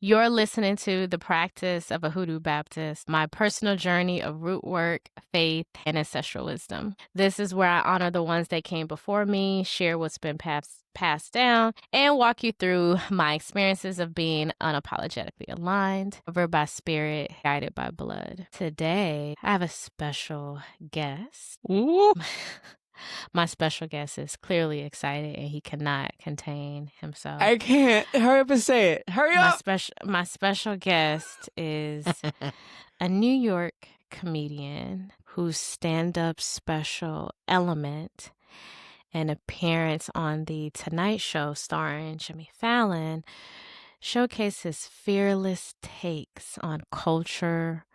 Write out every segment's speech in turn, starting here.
You're listening to The Practice of a Hoodoo Baptist, my personal journey of root work, faith, and ancestral wisdom. This is where I honor the ones that came before me, share what's been passed down, and walk you through my experiences of being unapologetically aligned, covered by spirit, guided by blood. Today, I have a special guest. Ooh. My special guest is clearly excited and he cannot contain himself. I can't. Hurry up and say it. Hurry up. My special guest is a New York comedian whose stand-up special Element, an appearance on the Tonight Show starring Jimmy Fallon, showcases fearless takes on culture,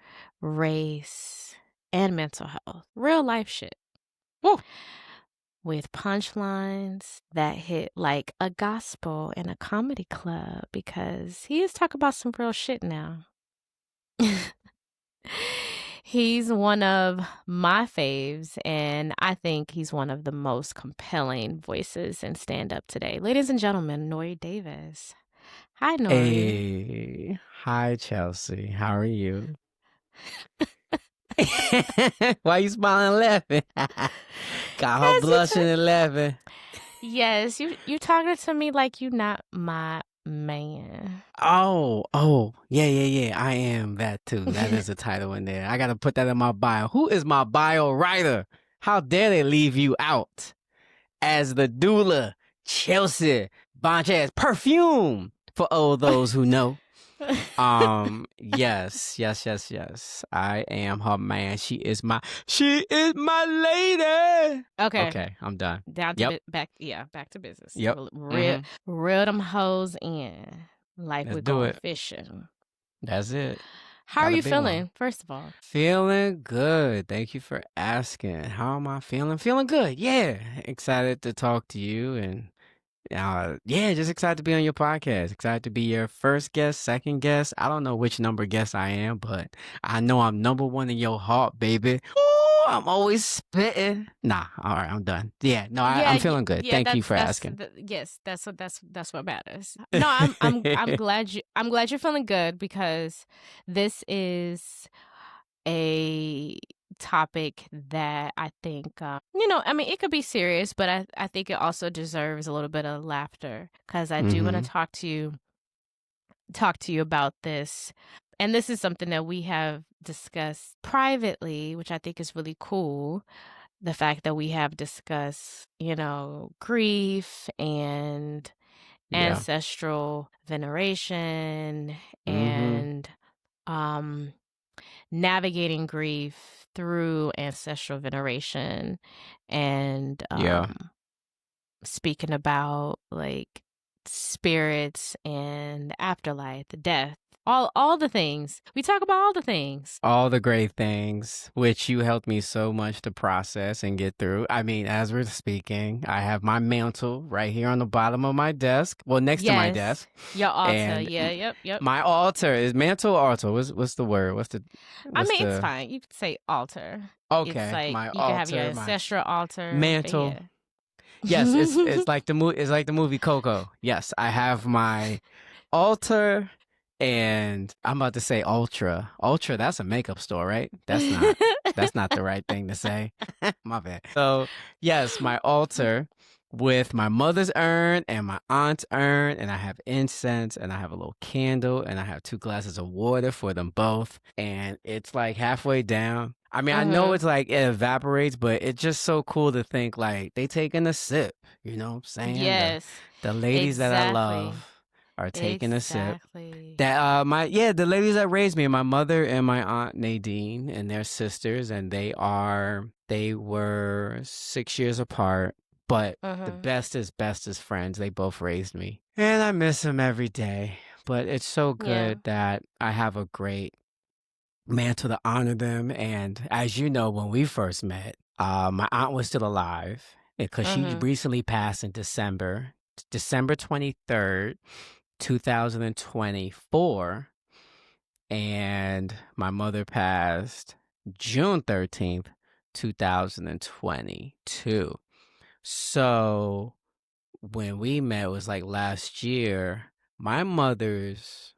race, and mental health. Real life shit. Woo. With punchlines that hit like a gospel in a comedy club because he is talking about some real shit now. He's one of my faves, and I think he's one of the most compelling voices in stand-up today. Ladies and gentlemen, Nori Davis. Hi, Nori. Hey. Hi, Chelsea. How are you? Why you smiling and laughing? Got her blushing and laughing. Yes, you talking to me like you not my man. Oh, yeah. I am that too. That is a title in there. I gotta put that in my bio. Who is my bio writer? How dare they leave you out? As the doula, Chelsea Bonchaz Perfume, for all those who know. Yes. I am her man. She is my lady. Okay, I'm done. Back to business. Yep. Reel them hoes in. Like Let's we're do going it. fishing. That's it. How Got are a you big feeling, one. first of all? Feeling good. Thank you for asking. How am I feeling? Feeling good. Yeah. Excited to talk to you and just excited to be on your podcast. Excited to be your first guest, second guest. I don't know which number guest I am, but I know I'm number one in your heart, baby. Ooh, I'm always spitting. Nah, all right, I'm done. Yeah, no, I'm feeling good. Thank you for asking. Yes, that's what matters. No, I'm glad you're feeling good because this is a topic that I think, I mean, it could be serious, but I think it also deserves a little bit of laughter because I do want to talk to you about this. And this is something that we have discussed privately, which I think is really cool. The fact that we have discussed, grief and ancestral veneration and navigating grief through ancestral veneration and speaking about like spirits and the afterlife, the death, all the things. We talk about all the things. All the great things, which you helped me so much to process and get through. I mean, as we're speaking, I have my mantle right here on the bottom of my desk. Well, next to my desk. Your altar. And yep. My altar is mantle or altar. What's the word? It's fine. You could say altar. Okay, it's like my you altar, can have your ancestral altar. mantle. Yeah. Yes, it's like the movie. It's like the movie Coco. Yes, I have my altar, and I'm about to say ultra. Ultra, that's a makeup store, right? That's not the right thing to say. My bad. So yes, my altar with my mother's urn and my aunt's urn, and I have incense, and I have a little candle, and I have 2 glasses of water for them both, and it's like halfway down. I mean, I know it's like it evaporates, but it's just so cool to think like they taking a sip. You know what I'm saying? Yes. The ladies that I love are taking a sip. Exactly. That the ladies that raised me, my mother and my aunt Nadine, and their sisters, and they were 6 years apart, but the bestest friends. They both raised me, and I miss them every day. But it's so good that I have a great mantle to honor them. And as you know, when we first met, my aunt was still alive because she recently passed in December 23rd, 2024. And my mother passed June 13th, 2022. So when we met, it was like last year. My mother's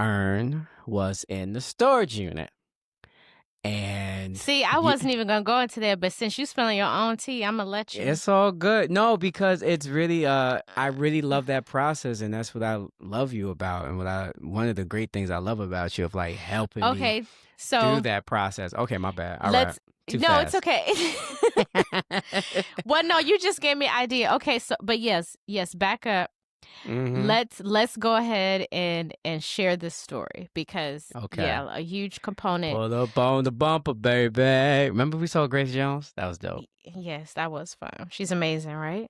urn was in the storage unit. And See, I wasn't even gonna go into that, but since you spilling your own tea, I'm gonna let you. it's all good. No, because it's really I really love that process, and that's what I love you about, and one of the great things I love about you of like helping me Okay, through so that process. Okay, my bad. All right. let's. Too No, it's fast. okay. Well, no, you just gave me an idea. Okay, so but yes, back up. Mm-hmm. Let's go ahead and share this story because Okay. yeah, a huge component. Pull up on the bumper, baby. Remember we saw Grace Jones? That was dope. Yes, that was fun. She's amazing, right?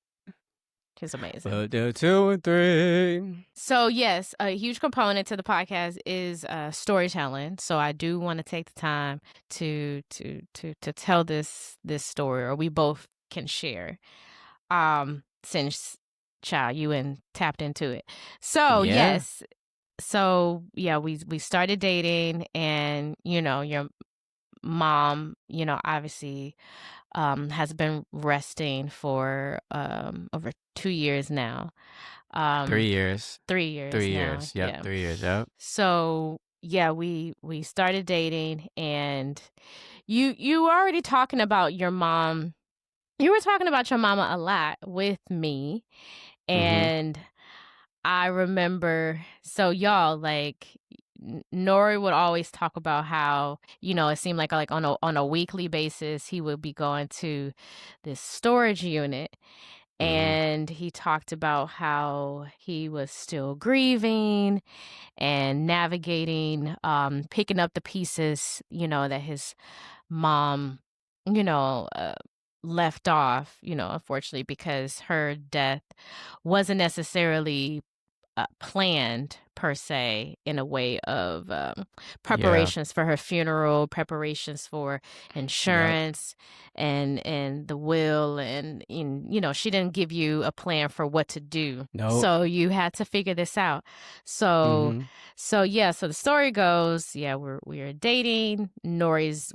She's amazing. But the 2 and 3. So yes, a huge component to the podcast is storytelling. So I do want to take the time to tell this story, or we both can share. Since child you and tapped into it. So Yeah. yes, so yeah, we started dating, and your mom, obviously has been resting for over 2 years now. 3 Um, years. 3 years 3 now. years. Yep. Yeah. 3 years. Yep. So yeah, we started dating, and you were already talking about your mom. You were talking about your mama a lot with me, Mm-hmm. and I remember. So y'all, like, Nori would always talk about how it seemed like on a weekly basis he would be going to this storage unit, Mm-hmm. and he talked about how he was still grieving and navigating, picking up the pieces, that his mom, you know, uh, left off, unfortunately, because her death wasn't necessarily planned per se, in a way of Yeah. preparations for her funeral, preparations for Yep. insurance, and the will, and she didn't give you a plan for what to do, Nope. so you had to figure this out. So Mm-hmm. so yeah, so the story goes, yeah, we're dating. Nori's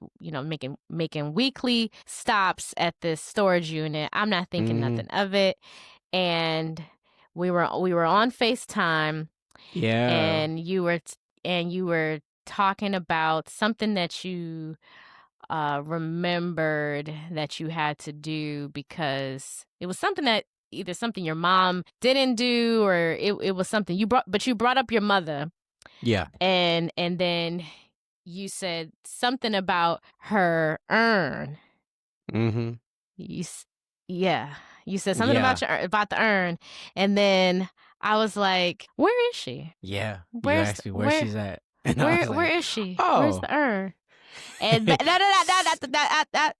making weekly stops at this storage unit. I'm not thinking Mm-hmm. nothing of it, and we were on FaceTime, Yeah. and you were talking about something that you remembered that you had to do, because it was something that either something your mom didn't do, or it was something you brought up your mother, Yeah. and then you said something about her urn. Mm-hmm. You, s- yeah, you said something Yeah. about the urn, and then I was like, "Where is she? Yeah. You Where's the, asked me where where she's at. And I where was where like, is she? Where's oh. the urn?" And no, no, no, no, that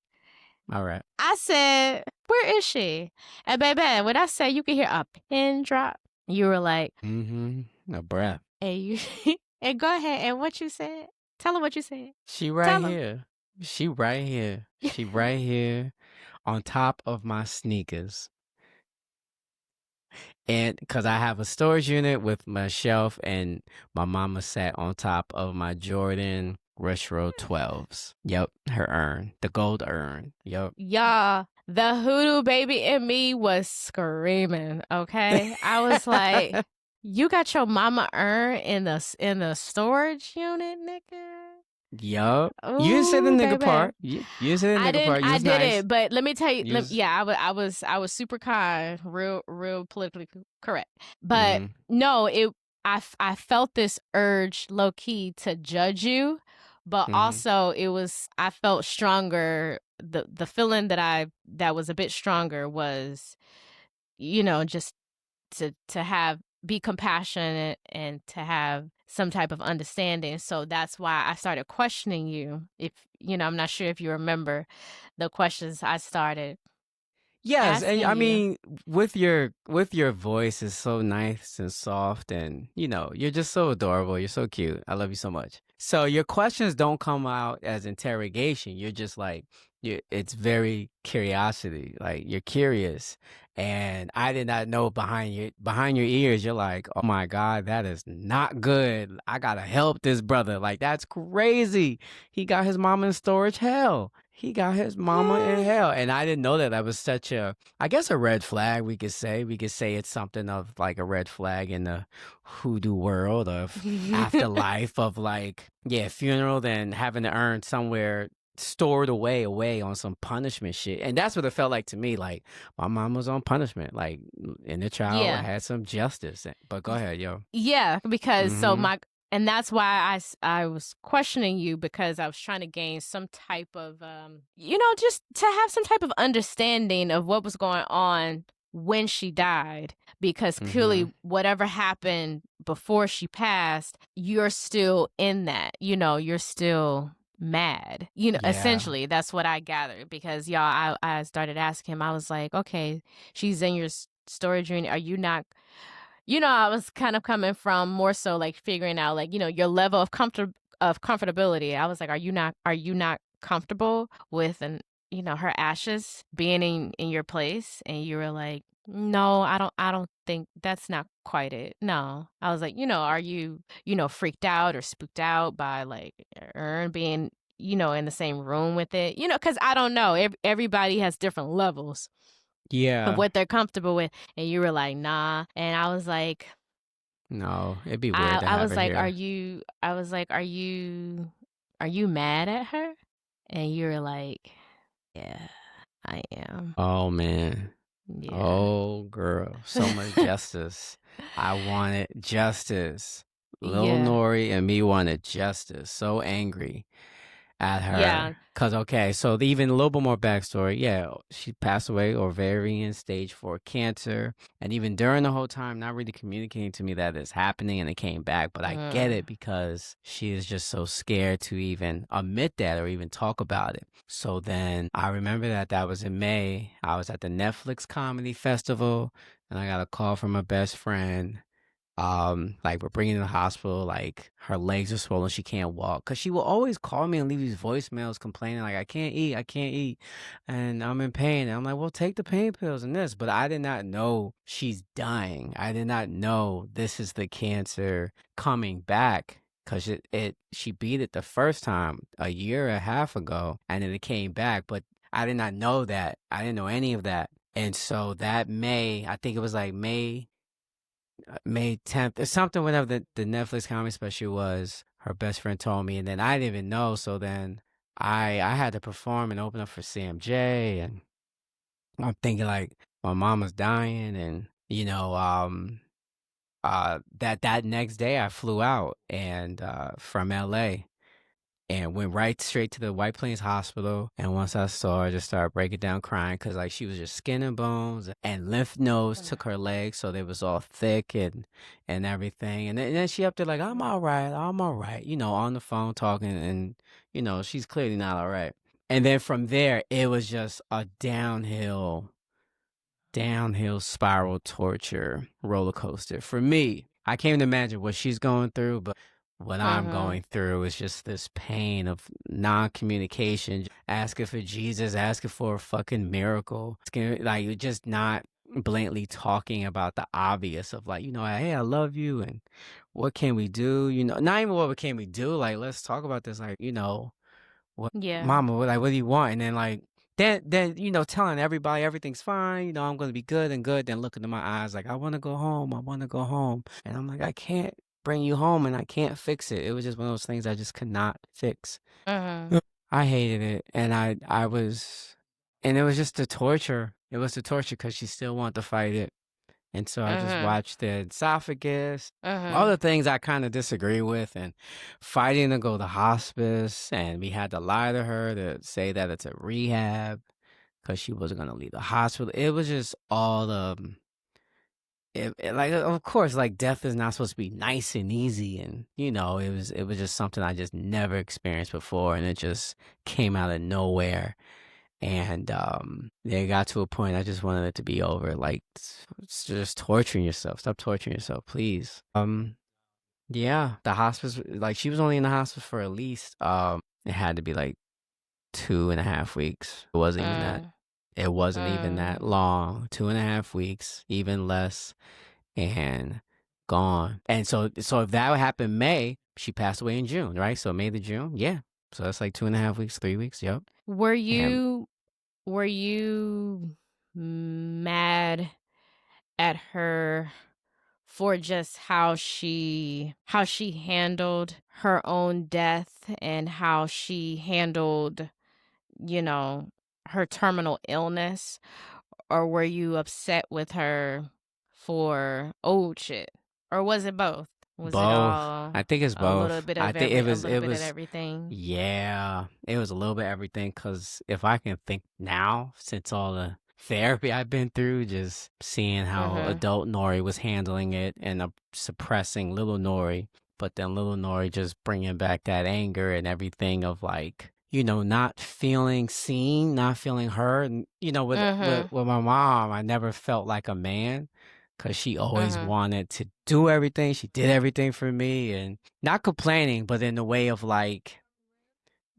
All right. I said, "Where is she?" And baby, when I said you could hear a pin drop, you were like, Mm-hmm. No breath. "Hey, you," and go ahead, and what you said. Tell him what you said. She right Tell him. here. She right here. She right here on top of my sneakers. And because I have a storage unit with my shelf, and my mama sat on top of my Jordan Rush Road 12s. Yep, her urn, the gold urn. Yep. Y'all, the hoodoo baby in me was screaming, okay? I was like, "You got your mama urn in the storage unit, nigga?" Yup. You didn't say the Ooh, nigga baby. part. You didn't say the I nigga didn't part. You I was nice. didn't, but let me tell you, You was. yeah, I was super kind, real politically correct. But Mm-hmm. no, I felt this urge low key to judge you, but Mm-hmm. also I felt stronger. The feeling that was a bit stronger was, just to be compassionate and to have some type of understanding. So that's why I started questioning you. If I'm not sure if you remember the questions I started Yes, and asking I you. mean, with your voice is so nice and soft, and you're just so adorable. You're so cute. I love you so much. So your questions don't come out as interrogation. You're just like it's very curiosity. Like you're curious, And I did not know behind your ears, you're like, oh my God, that is not good. I gotta help this brother. Like, that's crazy. He got his mama in storage hell. He got his mama in hell. And I didn't know that that was such a, I guess, a red flag, we could say. We could say it's something of like a red flag in the hoodoo world of afterlife, of like, yeah, funeral, then having to earn somewhere stored away on some punishment shit. And that's what it felt like to me. Like, my mom was on punishment. Like, in the child Yeah. had some justice. But go ahead, yo. Yeah, because so Mm-hmm. my and that's why I was questioning you because I was trying to gain some type of just to have some type of understanding of what was going on when she died, because Mm-hmm. clearly whatever happened before she passed, you're still in that. You're still mad. Yeah. Essentially that's what I gathered, because I started asking him. I was like, "Okay, she's in your storage unit. Are you not?" I was kind of coming from more so like figuring out, like, your level of comfortability. I was like, are you not comfortable with her ashes being in your place? And you were like, no, I don't think that's not quite it. No. I was like, are you, freaked out or spooked out by like urn being, in the same room with it? Because I don't know. Everybody has different levels of Yeah. what they're comfortable with. And you were like, nah. And I was like, No, it'd be weird I to I have was her like, here. are you mad at her? And you were like, yeah, I am. Oh, man. Yeah. Oh, girl. So much justice. I wanted justice. Lil Yeah. Nori and me wanted justice. So angry at Yeah. her. Cause okay, so even a little bit more backstory. Yeah, she passed away ovarian stage 4 cancer, and even during the whole time, not really communicating to me that it's happening, and it came back. But I get Mm. it because she is just so scared to even admit that or even talk about it. So then I remember that was in May. I was at the Netflix Comedy Festival, and I got a call from my best friend, like, we're bringing her to the hospital, like her legs are swollen, she can't walk, because she will always call me and leave these voicemails complaining like, I can't eat, and I'm in pain. And I'm like, well, take the pain pills and this. But I did not know she's dying. I did not know this is the cancer coming back, because she beat it the first time a year and a half ago, and then it came back. But I did not know that. I didn't know any of that. And so that May, I think it was like May 10th or something, whenever the Netflix comedy special was, her best friend told me, and then I didn't even know. So then I had to perform and open up for CMJ, and I'm thinking like my mama's dying, and that next day I flew out and from LA, and went right straight to the White Plains Hospital. And once I saw her, I just started breaking down crying, because like she was just skin and bones, and lymph nodes took her legs, so they was all thick and everything. And then she up there like, I'm all right, on the phone talking, and she's clearly not all right. And then from there, it was just a downhill spiral torture roller coaster for me. I can't even imagine what she's going through, but what I'm Mhm. going through is just this pain of non-communication, asking for Jesus, asking for a fucking miracle. Like, you're just not blatantly talking about the obvious of like, hey, I love you, and what can we do? Not even what can we do, like, let's talk about this, like, what, Yeah. mama, what do you want? And then like, then telling everybody everything's fine, I'm gonna be good and good. Then look into my eyes like, I want to go home. I want to go home. And I'm like, I can't bring you home, and I can't fix it. It was just one of those things I just could not fix. Mhm. Yep. I hated it, and and it was just the torture. It was the torture because she still wanted to fight it. And so I just Mhm. watched the esophagus, all Mhm. the things I kind of disagree with, and fighting to go to hospice. And we had to lie to her to say that it's a rehab because she wasn't going to leave the hospital. It was just all like, of course, like, death is not supposed to be nice and easy. And, it was just something I just never experienced before. And it just came out of nowhere. And it got to a point I just wanted it to be over. Like, it's just torturing yourself. Stop torturing yourself, please. Yeah, the hospice, like, she was only in the hospice for at least it had to be like 2.5 weeks. It wasn't even that. Mm. It wasn't even that Mm. long, 2.5 weeks, even less, and gone. And so if that would happen May, she passed away in June, right? So May to June, yeah. So that's like 2.5 weeks, 3 weeks, yep. Were And you were you mad at her for just how she handled her own death and how she handled, you know, her terminal illness? Or were you upset with her for old shit? Or was it both? Was it both. all I think it's a little both. bit I of think it a was little it bit of was everything? yeah, it was a little bit everything. Cause if I can think now, since all the therapy I've been through, just seeing how Mhm. adult Nori was handling it and suppressing little Nori, but then little Nori just bringing back that anger and everything of like, not feeling seen, not feeling heard. And, with, with, Mhm. with my mom, I never felt like a man because she always Mhm. wanted to do everything. She did everything for me and not complaining, but in the way of like,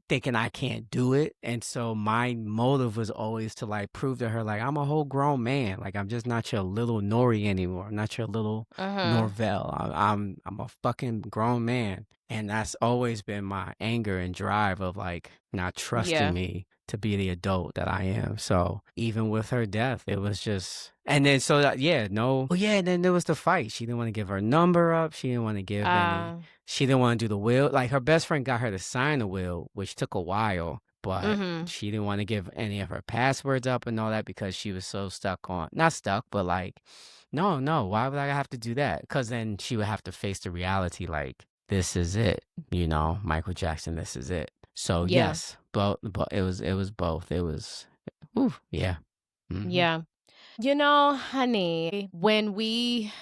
thinking I can't do it. And so my motive was always to like prove to her like I'm a whole grown man. Like I'm just not your little Nori anymore. I'm not your little Mhm. Norvell. I'm a fucking grown man. And that's always been my anger and drive of like not trusting Yeah. me to be the adult that I am. So even with her death, it was just and then so that yeah, no. Oh yeah, and then there was the fight. She didn't want to give her number up. She didn't want to give any Uh, she didn't want to do the will. Like her best friend got her to sign the will, which took a while, but mhm. she didn't want to give any of her passwords up and all that because she was so stuck on, not stuck, but like, no, no, why would I have to do that? Because then she would have to face the reality like, this is it, Michael Jackson, this is it. So Yeah. yes, but it was both. It was, ooh, yeah. Hmm. Yeah. Honey, when we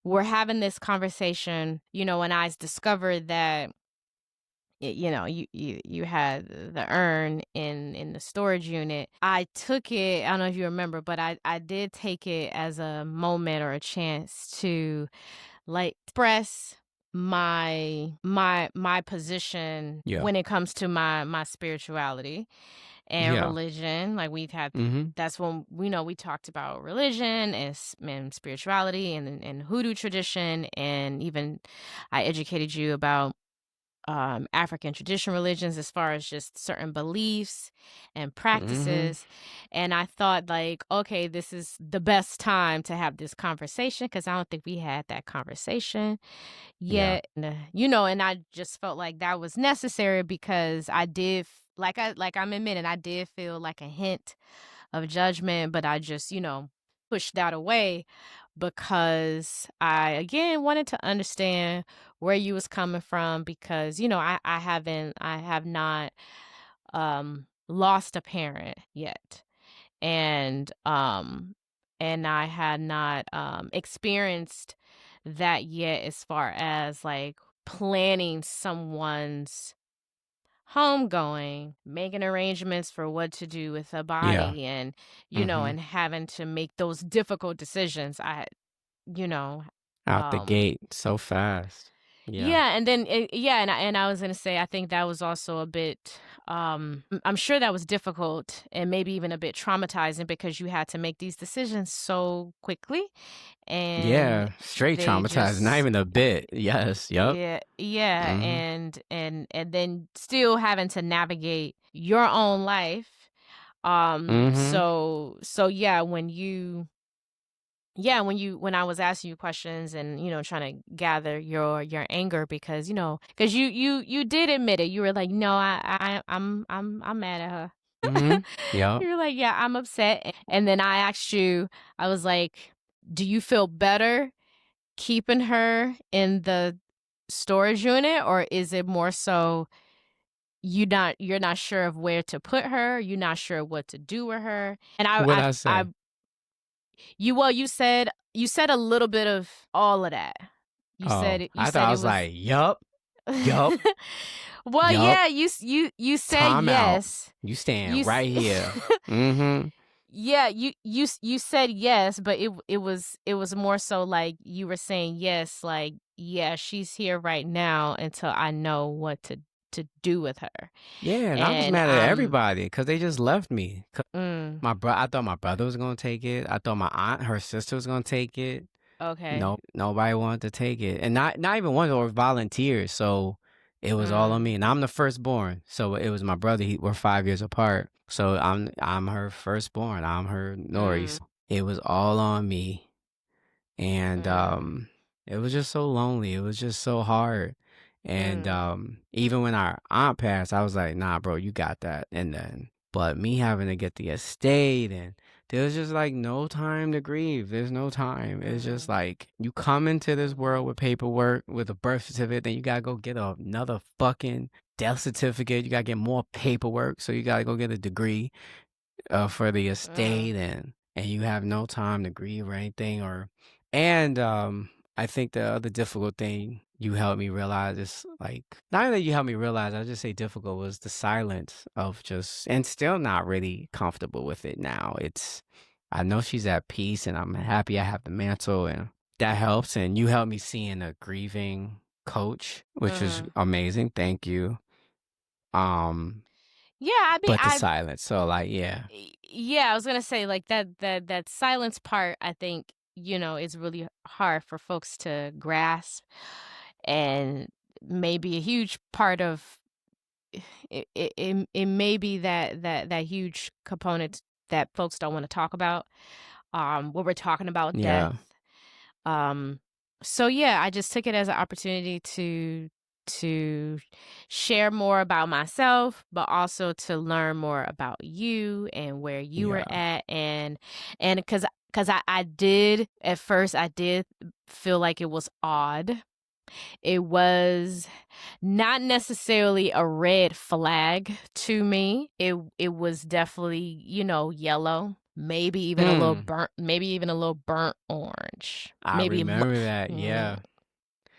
were having this conversation, and I discovered that you had the urn in the storage unit. I took it, I don't know if you remember, but I did take it as a moment or a chance to like express my position Yeah. when it comes to my spirituality and Yeah. religion. Like we've had Hmm. that's when we talked about religion and, and spirituality and hoodoo tradition, and even I educated you about African tradition religions as far as just certain beliefs and Hmm. practices. And I thought, like, okay, this is the best time to have this conversation because I don't think we had that conversation Yeah. yet. And I just felt like that was necessary because I did, like I'm admitting, I did feel like a hint of judgment, but I just, pushed that away because I again wanted to understand where you was coming from because, I have not lost a parent yet. And I had not experienced that yet as far as like planning someone's homegoing, making arrangements for what to do with a Yeah. body, and Hmm. and having to make those difficult decisions. You know, Out the um gate so fast. Yeah. yeah, and then yeah, and I was going to say I think that was also a bit I'm sure that was difficult and maybe even a bit traumatizing because you had to make these decisions so quickly, and Yeah, straight they traumatized, not just even a bit. Yes, yep. yeah, yeah, Mhm. and then still having to navigate your own life. Mhm. So yeah, when I was asking you questions and trying to gather your anger because you did admit it. You were like, no, I'm mad at her. Mhm. Yep. You were like, yeah, I'm upset. And then I asked you, I was like, do you feel better keeping her in the storage unit, or is it more so you're not sure of where to put her, you're not sure what to do with her? And What'd I I say? you said a little bit of all of that. You Oh, said you I thought said I it was was like, "Yup, yup, well, yup. yeah, you said Time out. yes. You You stand s- right here." Mhm. Yeah, you said yes, but it was more so like you were saying yes, like yeah, she's here right now until I know what to. to do with her. Yeah, and I was And mad at everybody because they just left me. mm, I thought my brother was gonna take it. I thought my aunt, her sister was gonna take it. okay. No, nobody wanted to take it, and not even one or volunteers. So it was all on Mm, me, and I'm the firstborn. So it was my brother. We're 5 years apart. So I'm her firstborn. I'm her Nori's. mm, It was all on me, and mm, it was just so lonely. It was just so hard. And mm, even when our aunt passed, I was like, nah, bro, you got that. And then, but me having to get the estate, and there's just like no time to grieve. There's no time. It's just mm, like you come into this world with paperwork, with a birth certificate, then you gotta go get another fucking death certificate. You gotta get more paperwork. So you gotta go get a degree for the mm, estate, and you have no time to grieve or anything. And I think the other difficult thing you helped me realize is like, not only that you helped me realize, I'll just say difficult, was the silence of just, and still not really comfortable with it now. I know she's at peace, and I'm happy I have the mantle, and that helps. And you helped me seeing a grieving coach, which is mm. amazing. Thank you. Um, Yeah, I mean, but the silence. So like, yeah. yeah, I was gonna say like that silence part. I think is really hard for folks to grasp, and maybe a huge part of it may be that huge component that folks don't want to talk about. When we're talking about death. Yeah. Um, so yeah, I just took it as an opportunity to share more about myself, but also to learn more about you and where you were Yeah. at, and because I did at first I did feel like it was odd. It was not necessarily a red flag to me. It was definitely, yellow, Hmm. maybe even a little burnt orange. I Maybe remember that. mm, Yeah.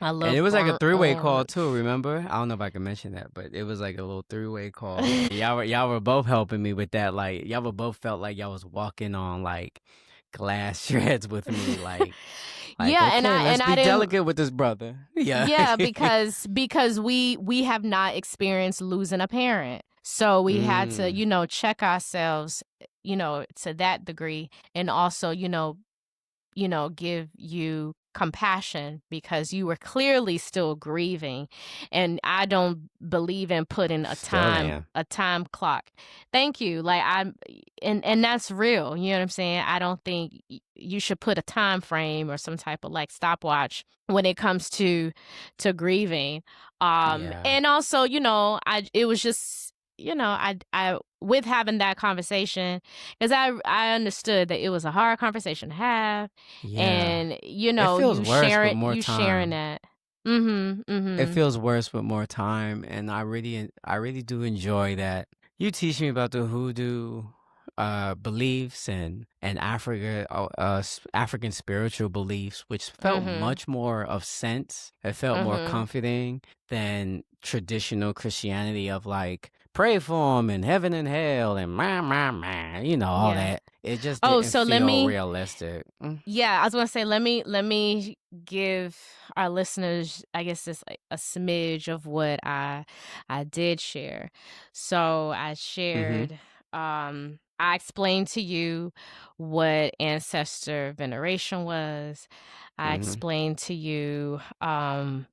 a And little it was like a burnt three-way call too, orange. remember? I don't know if I can mention that, but it was like a little three-way call. Y'all were both helping me with that. Like y'all were both felt like y'all was walking on like glass shreds with me. Like Yeah, and okay, I let's and be I didn't delicate with this brother. Yeah. yeah, because we have not experienced losing a parent. So we had to, Mm. check ourselves, to that degree, and also, give you compassion because you were clearly still grieving. And I don't believe in putting Still am. a time clock. Thank you. Like and that's real. You know what I'm saying? I don't think you should put a time frame or some type of like stopwatch when it comes to grieving. Yeah. And also, it was just I with having that conversation, because I understood that it was a hard conversation to have, Yeah. and It feels worse with more you sharing time. that. It Mhm. feels worse with more time, and I really do enjoy that. You teach me about the hoodoo beliefs and African spiritual beliefs, which felt Mhm. much more of sense. It felt more Mhm. comforting than traditional Christianity of like pray for them and heaven and hell and all Yeah. that. It just Oh, didn't so let feel me realistic. yeah, I was gonna say let me give our listeners, I guess, just like a smidge of what I did share. So I Mm-hmm. shared, I explained to you what ancestor veneration was. I Mm-hmm. explained to you how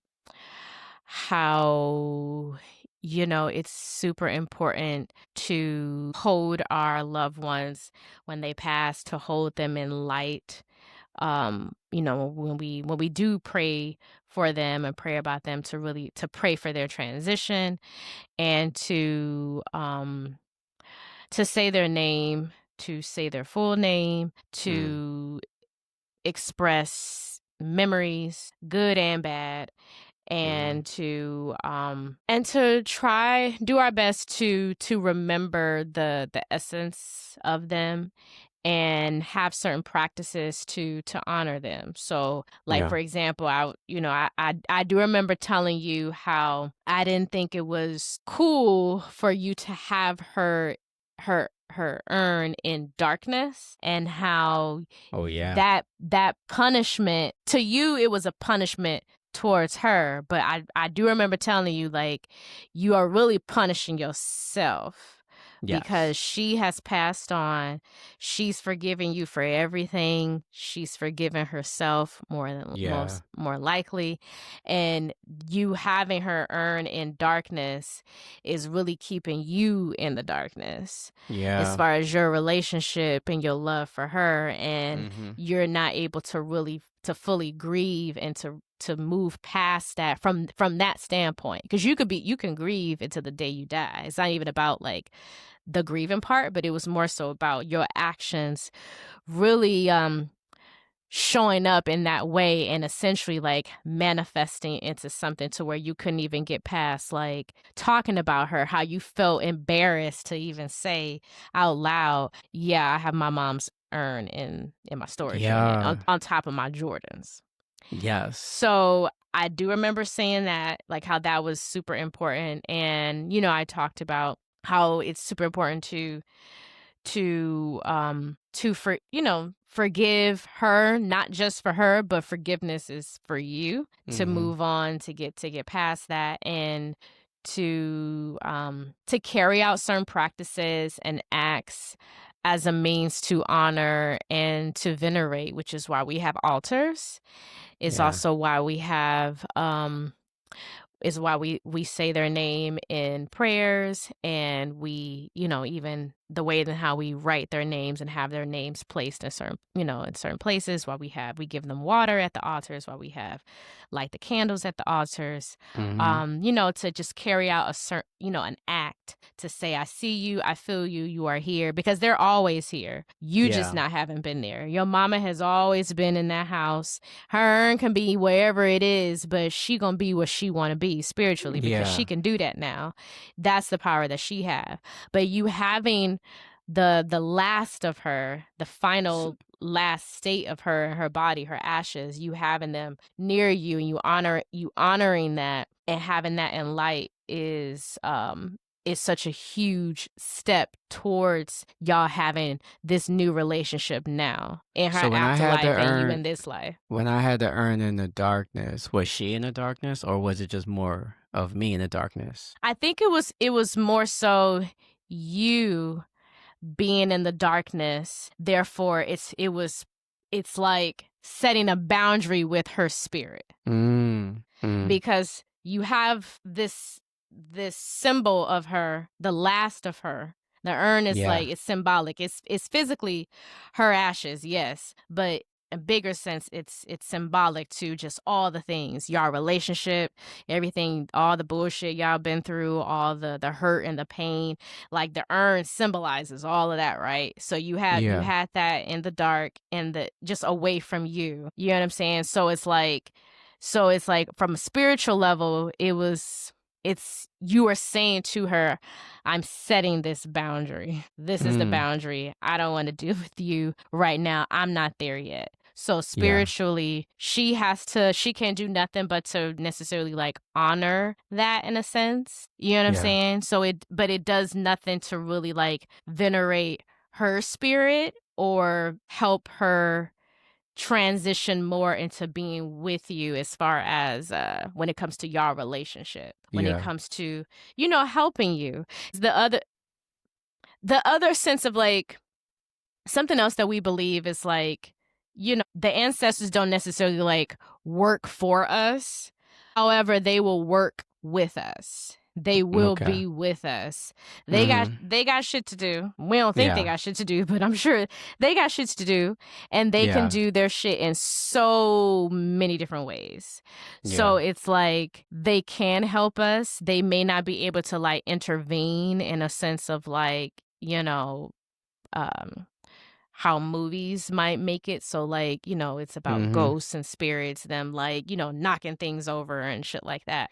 it's super important to hold our loved ones when they pass, to hold them in light, when we do pray for them and pray about them, to pray for their transition, and to say their name, to say their full name, Mm. to express memories, good and bad, Yeah. and to try do our best to remember the essence of them, and have certain practices to honor them. So, like Yeah. for example, I do remember telling you how I didn't think it was cool for you to have her urn in darkness, and how Oh yeah. that punishment to you, it was a punishment towards her, but I do remember telling you, like, you are really punishing yourself because Yes. she has passed on. She's forgiven you for everything. She's forgiven herself Yeah. more likely, and you having her urn in darkness is really keeping you in the darkness as Yeah. far as your relationship and your love for her, and Mhm. you're not able to really to fully grieve and to move past that from that standpoint, because you can grieve until the day you die. It's not even about like the grieving part, but it was more so about your actions really showing up in that way and essentially like manifesting into something to where you couldn't even get past like talking about her, how you felt embarrassed to even say out loud, yeah, I have my mom's urn in my storage unit Yeah. on top of my Jordans. Yes. So I do remember saying that, like how that was super important. And, I talked about how it's super important forgive her, not just for her, but forgiveness is for you to Mhm. move on, to get past that, and to carry out certain practices and acts as a means to honor and to venerate, which is why we have altars. Is Yeah. also why we have is why we say their name in prayers, and we, even the way that how we write their names and have their names placed in certain places, why we give them water at the altars, why we have light the candles at the altars, Mhm. to just carry out a certain, an act to say, I see you, I feel you, you are here, because they're always here. You just Yeah. not haven't been there. Your mama has always been in that house. Her urn can be wherever it is, but she gonna be where she want to be spiritually, because she Yeah. can do that now. That's the power that she have. But you having the last of her, the S- final last state of her body, her ashes, you having them near you, and you honoring that and having that in light is such a huge step towards y'all having this new relationship now, and her So afterlife and you in this life. when I had to earn in the darkness, was she in the darkness or was it just more of me in the darkness? I think it was more so you being in the darkness. Therefore, it's like setting a boundary with her spirit, Mm. Mm. because you have this symbol of her, the last of her. The urn is Yeah. like, it's symbolic. It's physically her ashes, yes, but in a bigger sense, it's symbolic to just all the things, y'all relationship, everything, all the bullshit y'all been through, all the hurt and the pain. Like the urn symbolizes all of that, right? So you Yeah. had that in the dark and the just away from you. You know what I'm saying? So it's like from a spiritual level, it's you are saying to her, I'm setting this boundary. This is the Mm. boundary. I don't want to deal with you right now. I'm not there yet. So Yeah. spiritually, she can't do nothing but to necessarily like honor that in a sense. You know what I'm Yeah. saying? But it does nothing to really like venerate her spirit or help her transition more into being with you, as far as when it comes to your relationship, when it Yeah. comes to helping you. The other sense of like something else that we believe is like, the ancestors don't necessarily like work for us. However, they will work with us. They will Okay. be with us. Mhm. They got shit to do. We don't think they Yeah. got shit to do, but I'm sure they got shit to do, and they can Yeah. do their shit in so many different ways. So Yeah. it's like they can help us. They may not be able to like intervene in a sense of like, um how movies might make it, so like, it's about Mhm. ghosts and spirits, them like, knocking things over and shit like that.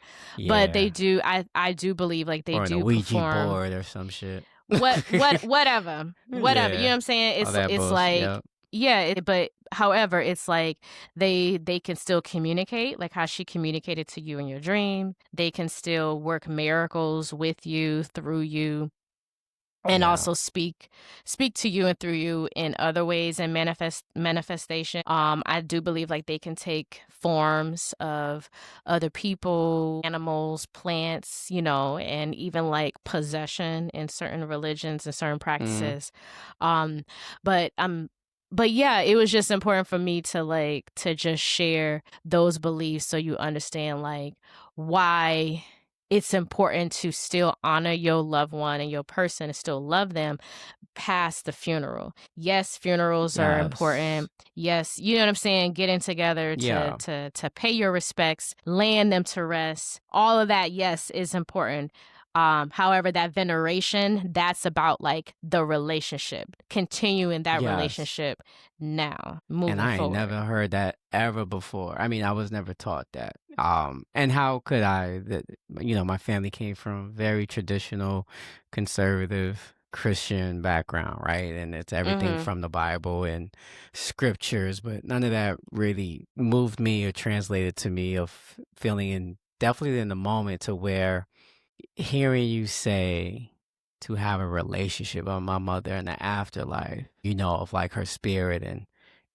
But they Yeah. do, I do believe like they Or in a do Ouija perform board or some shit. whatever, you know Yeah. what I'm saying. All it's that it's bullshit. like, Yep. yeah, but however, it's like they can still communicate, like how she communicated to you in your dream. They can still work miracles with you, through you, and Yeah. also speak to you and through you in other ways and manifestation. I do believe like they can take forms of other people, animals, plants, and even like possession in certain religions and certain Mm. practices. um but but yeah, it was just important for me to just share those beliefs so you understand like why it's important to still honor your loved one and your person and still love them past the funeral. Yes, funerals are Yes. important. Yes, you know what I'm saying, getting together to Yeah. to to pay your respects, laying them to rest. All of that, yes, is important. However, that veneration, that's about like the relationship, continuing that Yes. relationship now, And moving I ain't forward. never heard that ever before. I mean, I was never taught that. And how could I? That my family came from very traditional, conservative Christian background, right? And it's everything Mhm. from the Bible and scriptures, but none of that really moved me or translated to me of feeling in definitely in the moment to where hearing you say to have a relationship with my mother in the afterlife, of like her spirit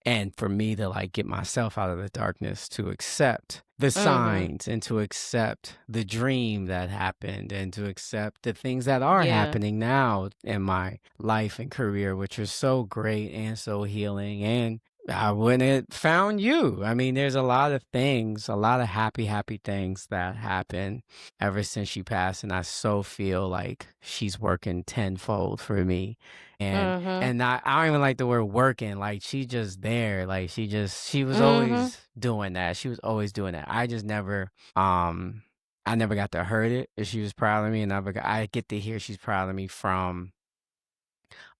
and for me to like get myself out of the darkness to accept the Mhm. signs and to accept the dream that happened and to accept the things that are Yeah. happening now in my life and career, which are so great and so healing. And I wouldn't have found you. I mean, there's a lot of things, a lot of happy, happy things that happen ever since she passed. And I so feel like she's working tenfold for me. And Mhm. and I don't even like the word working. Like she just there. Like she was Mhm. always doing that. She was always doing that. I just never I never got to heard it if she was proud of me, and I get to hear she's proud of me from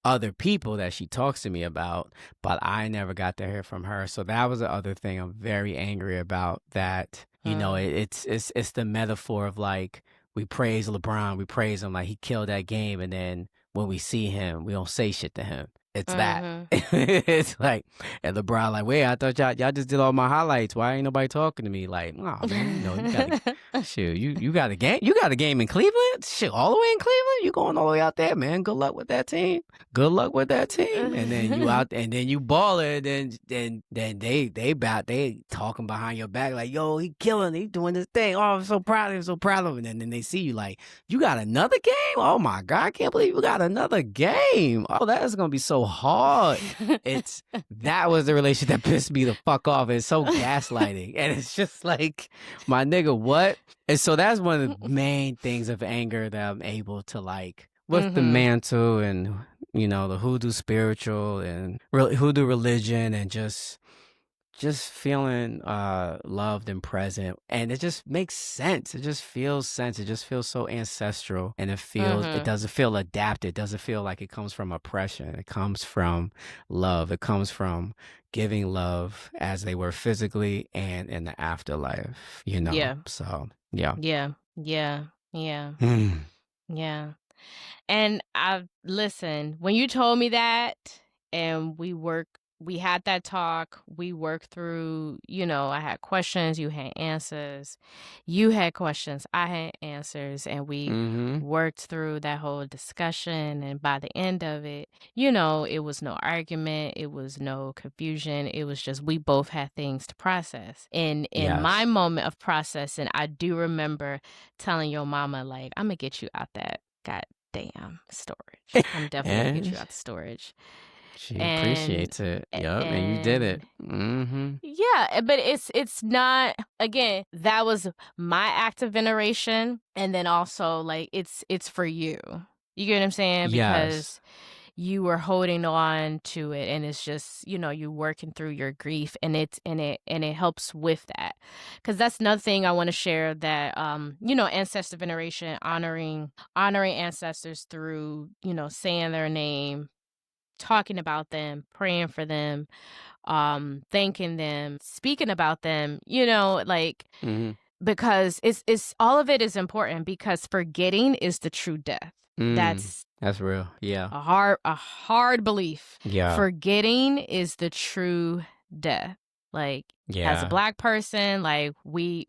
other people that she talks to me about, but I never got to hear from her. So that was the other thing I'm very angry about. That Mm. it's the metaphor of like we praise LeBron, we praise him like he killed that game, and then when we see him, we don't say shit to him. It's that. Mhm. It's like, and LeBron like, wait, I thought y'all just did all my highlights. Why ain't nobody talking to me? Like, oh man, you got to shoot, you got a game, in Cleveland. Shit, all the way in Cleveland. You going all the way out there, man. Good luck with that team. Good luck with that team. And then you out, and then you ball it, and then they talking behind your back like, yo, he killing, he doing this thing. Oh, I'm so proud of him, so proud of him. And then they see you like, you got another game? Oh my God, I can't believe you got another game. Oh, that is gonna be so hard. It's that was the relationship that pissed me the fuck off. It's so gaslighting. And it's just like, my nigga, what? And so that's one of the main things of anger that I'm able to like with the Mhm. mantle and the hoodoo spiritual and hoodoo religion and just feeling loved and present, and it just makes sense. It just feels sense. It just feels so ancestral, and it Mhm. doesn't feel adapted. It doesn't feel like it comes from oppression. It comes from love. It comes from giving love as they were physically and in the afterlife. Yeah. So yeah. Yeah. Yeah. Yeah. Mm. Yeah. And I listen, when you told me that and we had that talk, we worked through, I had questions, you had answers. You had questions, I had answers, and we Mm-hmm. worked through that whole discussion, and by the end of it, it was no argument, it was no confusion. It was just we both had things to process. And in my Yes. moment of processing, I do remember telling your mama like, "I'm gonna get you out that goddamn storage. I'm definitely gonna get you And out the storage." she And appreciates it. a- Yup, and you did it. and Mm-hmm. yeah, but it's not, again, that was my act of veneration, and then also like it's for you. You get what I'm saying? Yes. Because you were holding on to it, and it's just, you working through your grief, and it helps with that. Because that's another thing I want to share, that ancestor veneration, honoring ancestors through, saying their name, talking about them, praying for them, thanking them, speaking about them, like, Mm-hmm. because it's all of it is important, because forgetting is the true death. Mm. That's That's real. Yeah. a hard belief. Yeah. Forgetting is the true death. Like, as a Yeah. Black person, like, we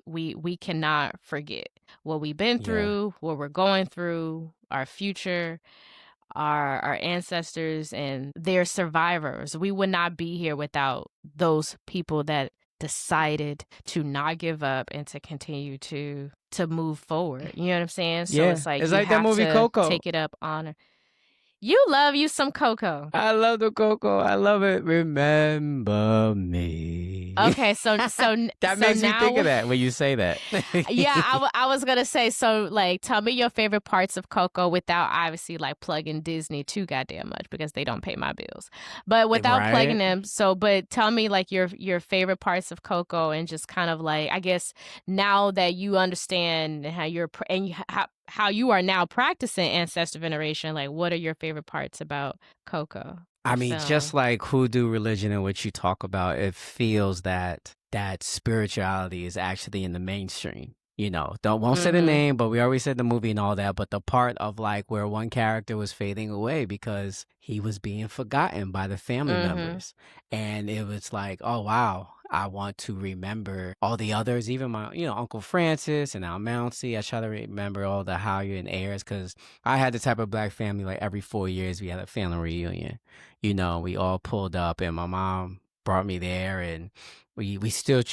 cannot forget what we've been Yeah. through, what we're going through, our future. our ancestors and their survivors. We would not be here without those people that decided to not give up and to continue to move forward. You know what I'm saying? So Yeah, it's like it's you like that have movie to Coco. take it up on. You love you some Coco. I love the Coco. I love it. Remember me. Okay, That so makes me think of now that when you say that. yeah, I was gonna say, so like, tell me your favorite parts of Coco without obviously like plugging Disney too goddamn much because they don't pay my bills. But without plugging Right? them, but tell me like your favorite parts of Coco and just kind of like, I guess now that you understand how how you are now practicing ancestor veneration, like what are your favorite parts about Coco, I the mean, just film? like hoodoo religion in which you talk about, it feels that spirituality is actually in the mainstream. Won't say the Mm-hmm. name, but we already said the movie and all that. But the part of like where one character was fading away because he was being forgotten by the family Mm-hmm. members, and it was like, oh wow, I want to remember all the others, even my Uncle Francis and Al Mouncy. I try to remember all the Howard and heirs because I had the type of black family like every 4 years we had a family reunion. We all pulled up, and my mom brought me there, and we still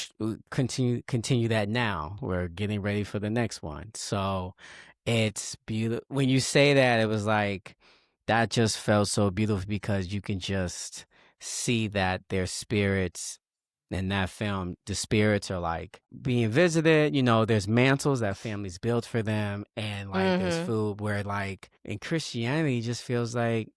continue that now. We're getting ready for the next one, so it's beautiful. When you say that, it was like that just felt so beautiful because you can just see that their spirits in that film, the spirits are like being visited. There's mantles that families built for them, and like there's Mm-hmm. food where like in Christianity, it just feels like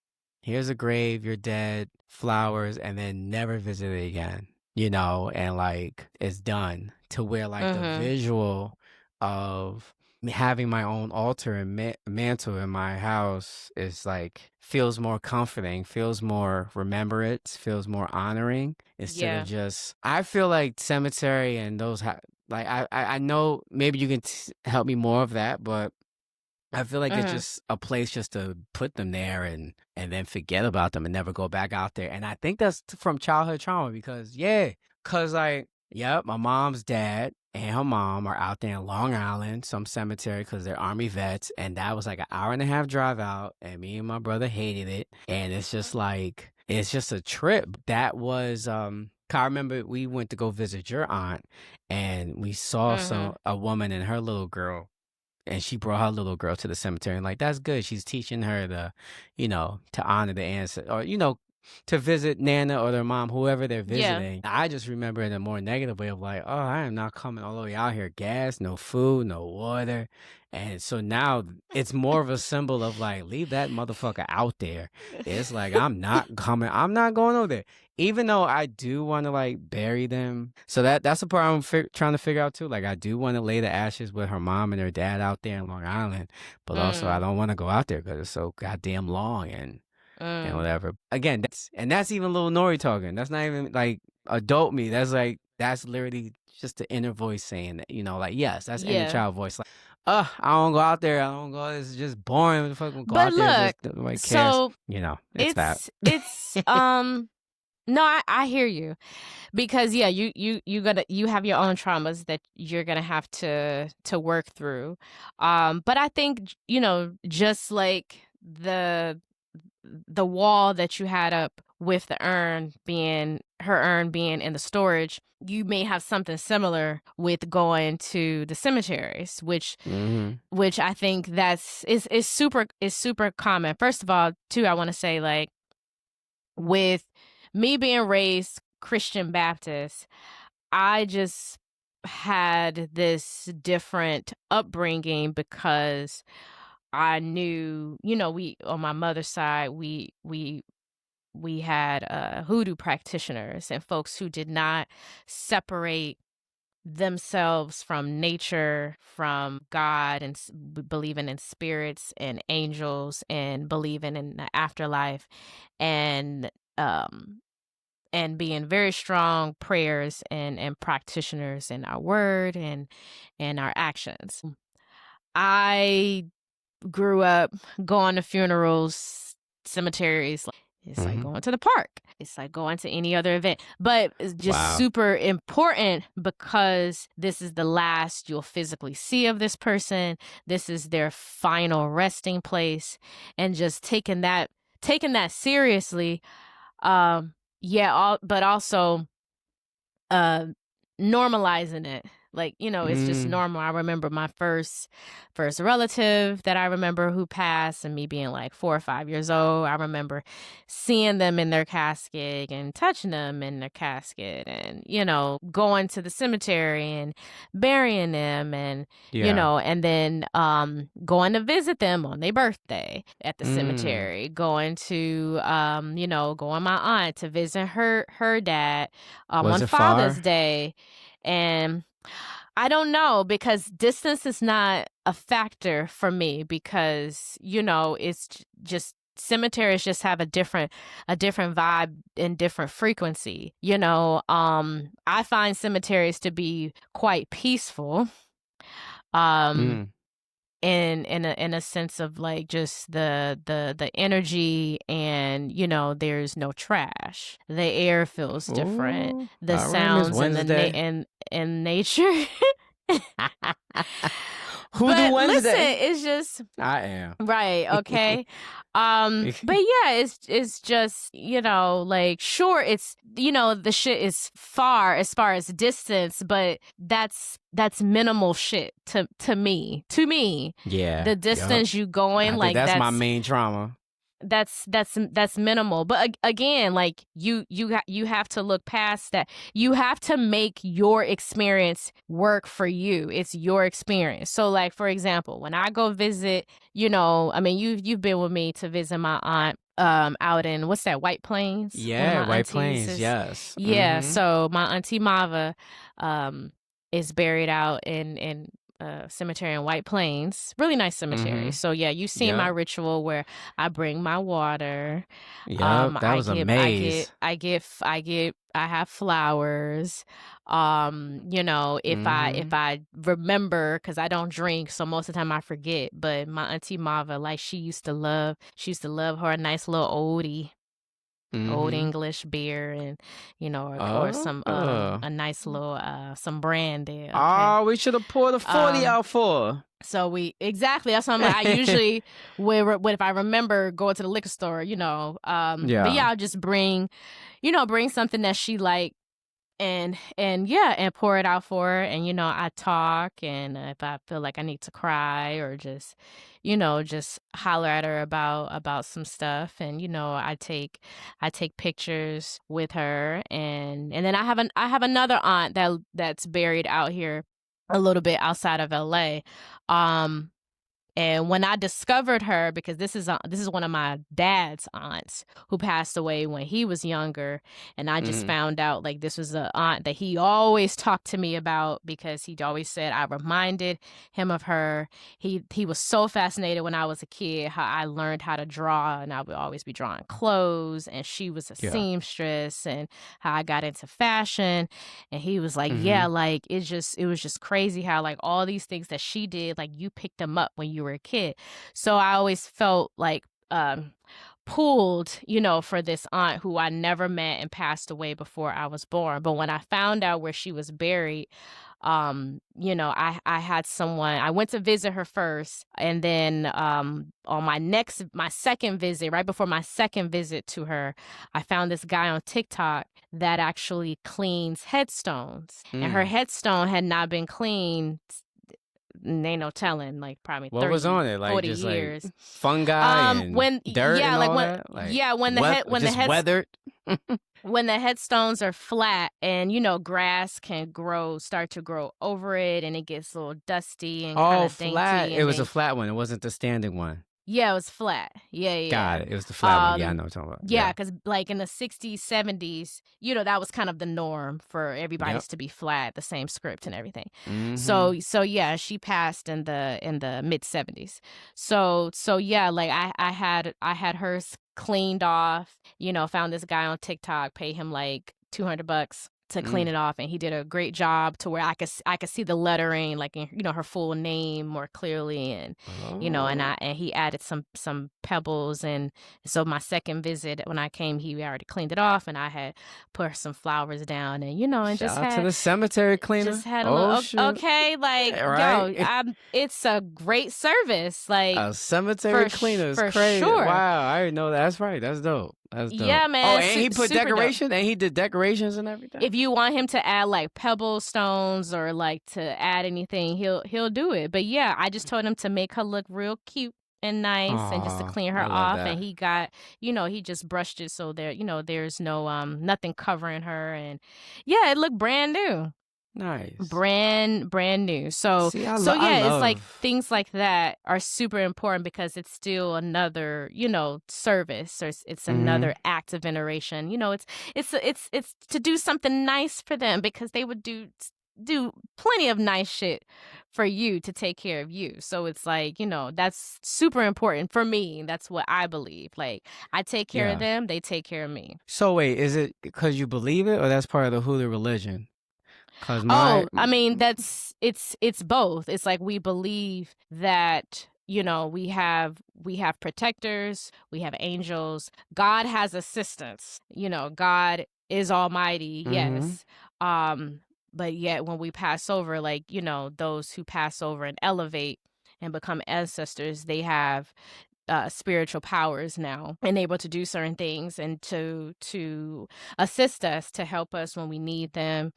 here's a grave, you're dead, flowers, and then never visited again. And like it's done to where like the Mm-hmm. visual of me having my own altar and mantle in my house is like feels more comforting, feels more remembrance, feels more honoring instead of Yeah. just. I feel like cemetery and those like I know maybe you can help me more of that, but I feel like it's Mm-hmm. just a place just to put them there and then forget about them and never go back out there. And I think that's from childhood trauma because like yep, my mom's dad and her mom are out there in Long Island, some cemetery because they're army vets, and that was like an hour and a half drive out, and me and my brother hated it, and it's just like it's just a trip. That was 'cause I remember we went to go visit your aunt, and we saw Mm-hmm. a woman and her little girl, and she brought her little girl to the cemetery, and like that's good, she's teaching her to honor the ancestors, or to visit Nana or their mom, whoever they're Yeah. visiting. I just remember in a more negative way of like, oh, I am not coming all the way out here, gas, no food, no water. And so now it's more of a symbol of like, leave that motherfucker out there. It's like I'm not coming, I'm not going over there, even though I do want to like bury them. So that's the part I'm trying to figure out too. Like I do want to lay the ashes with her mom and her dad out there in Long Island, but also I Mm. don't want to go out there because it's so goddamn long and Mm. whatever. Again, that's even little Nori talking. That's not even like adult me. That's literally just the inner voice saying that. Like yes, that's inner Yeah. child voice. Like, I don't go out there. I don't go. It's just boring. What the fuck? Go But out there. look, Just nobody cares. so It's that. it's no, I hear you because yeah, you have your own traumas that you're gonna have to work through. But I think just like the wall that you had up with her urn being in the storage, you may have something similar with going to the cemeteries, hmm which I think is super common. First of all, too, I want to say like with me being raised Christian Baptist, I just had this different upbringing because I knew, we on my mother's side, we had hoodoo practitioners and folks who did not separate themselves from nature, from God, and believing in spirits and angels and believing in the afterlife, and um and being very strong prayers and practitioners in our word and our actions. I grew up going to funerals, cemeteries. It's like Mm-hmm. going to the park. It's like going to any other event. But it's just Wow. super important because this is the last you'll physically see of this person. This is their final resting place. And just taking that seriously. But also uh normalizing it, like, it's just Mm. normal. I remember my first relative that I remember who passed, and me being like 4 or 5 years old. I remember seeing them in their casket and touching them in their casket, and going to the cemetery and burying them, and Yeah. and then going to visit them on their birthday at the Mm. cemetery, going to going my aunt to visit her dad Was on it Father's far? Day. And I don't know, because distance is not a factor for me, because it's just cemeteries just have a different vibe and different frequency. I find cemeteries to be quite peaceful. Um Mm. in a sense of like just the energy, and there's no trash, the air feels different, Oh, the all right, Miss sounds and Wednesday. and nature. Who do But listen, Wednesday? it's just I am. right, okay. But yeah, it's just, like, sure, it's, the shit is far as far as distance, but that's minimal shit to me. To me, Yeah. the Yup. distance you going, I think like, that's my that's main trauma. that's minimal. But again, like, you have to look past that. You have to make your experience work for you. It's your experience. So, like, for example, when I go visit, I mean, you've been with me to visit my aunt out in, what's that, White Plains. One of Yeah, my White aunties Plains. is, Yes. yeah, Mm-hmm. so my auntie Mava um is buried out in cemetery in White Plains. Really nice cemetery. Mm-hmm. So yeah, you've seen my Yep. ritual where I bring my water. Yep. That I was a get, maze. I have flowers. Mm-hmm. If I remember, because I don't drink, so most of the time I forget. But my auntie Mava, like, she used to love her a nice little old Mm-hmm. English beer, and or Oh. some a nice little some brandy. Okay. Oh, we should have poured a 40 Um, out for. so exactly, that's what I'm like. I usually when if I remember going to the liquor store, but Yeah. yeah, I'll just bring something that she like, and yeah, and pour it out for her, and I talk, and if I feel like I need to cry, or just holler at her about some stuff, and I take pictures with her, and then I have another aunt that's buried out here a little bit outside of LA. um and when I discovered her, because this is one of my dad's aunts who passed away when he was younger, and I just Mm-hmm. found out, like, this was an aunt that he always talked to me about, because he always said I reminded him of her. He was so fascinated when I was a kid how I learned how to draw, and I would always be drawing clothes, and she was a Yeah. seamstress, and how I got into fashion. And he was like, Mm-hmm. yeah, like, it was just crazy how, like, all these things that she did, like, you picked them up when you were a kid. So I always felt like pulled, for this aunt who I never met and passed away before I was born. But when I found out where she was buried, I had someone, I went to visit her first, and then on my second visit, right before my second visit to her, I found this guy on TikTok that actually cleans headstones. And her Mm. headstone had not been cleaned, ain't no telling, like, probably What was 30, on it? Like 40 just like years. fungi and When dirt yeah, and like, all that? Like what when the just heads weathered? when the headstones are flat, and grass can start to grow over it, and it gets a little dusty and kind Oh, of flat. dainty, It and was a then flat one. It wasn't the standing one. yeah, it was flat. Yeah, Got yeah. it. It was the flat one. Yeah, I Um, know what you're talking about. yeah, Yeah. because, like, in the 60s, 70s, that was kind of the norm for Yep. everybody's to be flat, the same script and everything. Mm-hmm. So yeah, she passed in the mid 70s. So yeah, like, I had hers cleaned off. Found this guy on TikTok, pay him like $200 to clean Mm. it off, and he did a great job to where I could see the lettering, like, in, her full name more clearly, and, Oh, and he added some pebbles, and so my second visit when I came, he already cleaned it off, and I had put some flowers down, and, and shout out to the cemetery just cleaner. had a Oh little shoot. okay, like, Right? yo, it's a great service, like, A cemetery cleaner is for crazy. sure. Wow, I didn't know that. That's right. That's dope. That's dope. Yeah, Oh, man, and he put super dope. decoration, and he did decorations and everything. If you want him to add like pebble stones or like to add anything, he'll do it. But yeah, I just told him to make her look real cute and nice and just to Oh, clean I her love off, and that. he got, he just brushed it so there, there's no nothing covering her, and yeah, it looked brand new. Nice. Brand new. So See, I yeah, it's like love. things like that are super important because it's still another, service, or it's Mm-hmm. another act of veneration. It's to do something nice for them because they would do plenty of nice shit for you to take care of you. So it's like, that's super important for me. That's what I believe. Like, I take care of Yeah. them, they take care of me. So wait, is it because you believe it, or that's part of the Hulu religion? Cause my Oh, I mean, it's both. It's like we believe that, we have protectors, we have angels. God has assistants. God is almighty, mm-hmm. yes. Um, but yet when we pass over, like, those who pass over and elevate and become ancestors, they have spiritual powers now and able to do certain things and to assist us, to help us when we need them,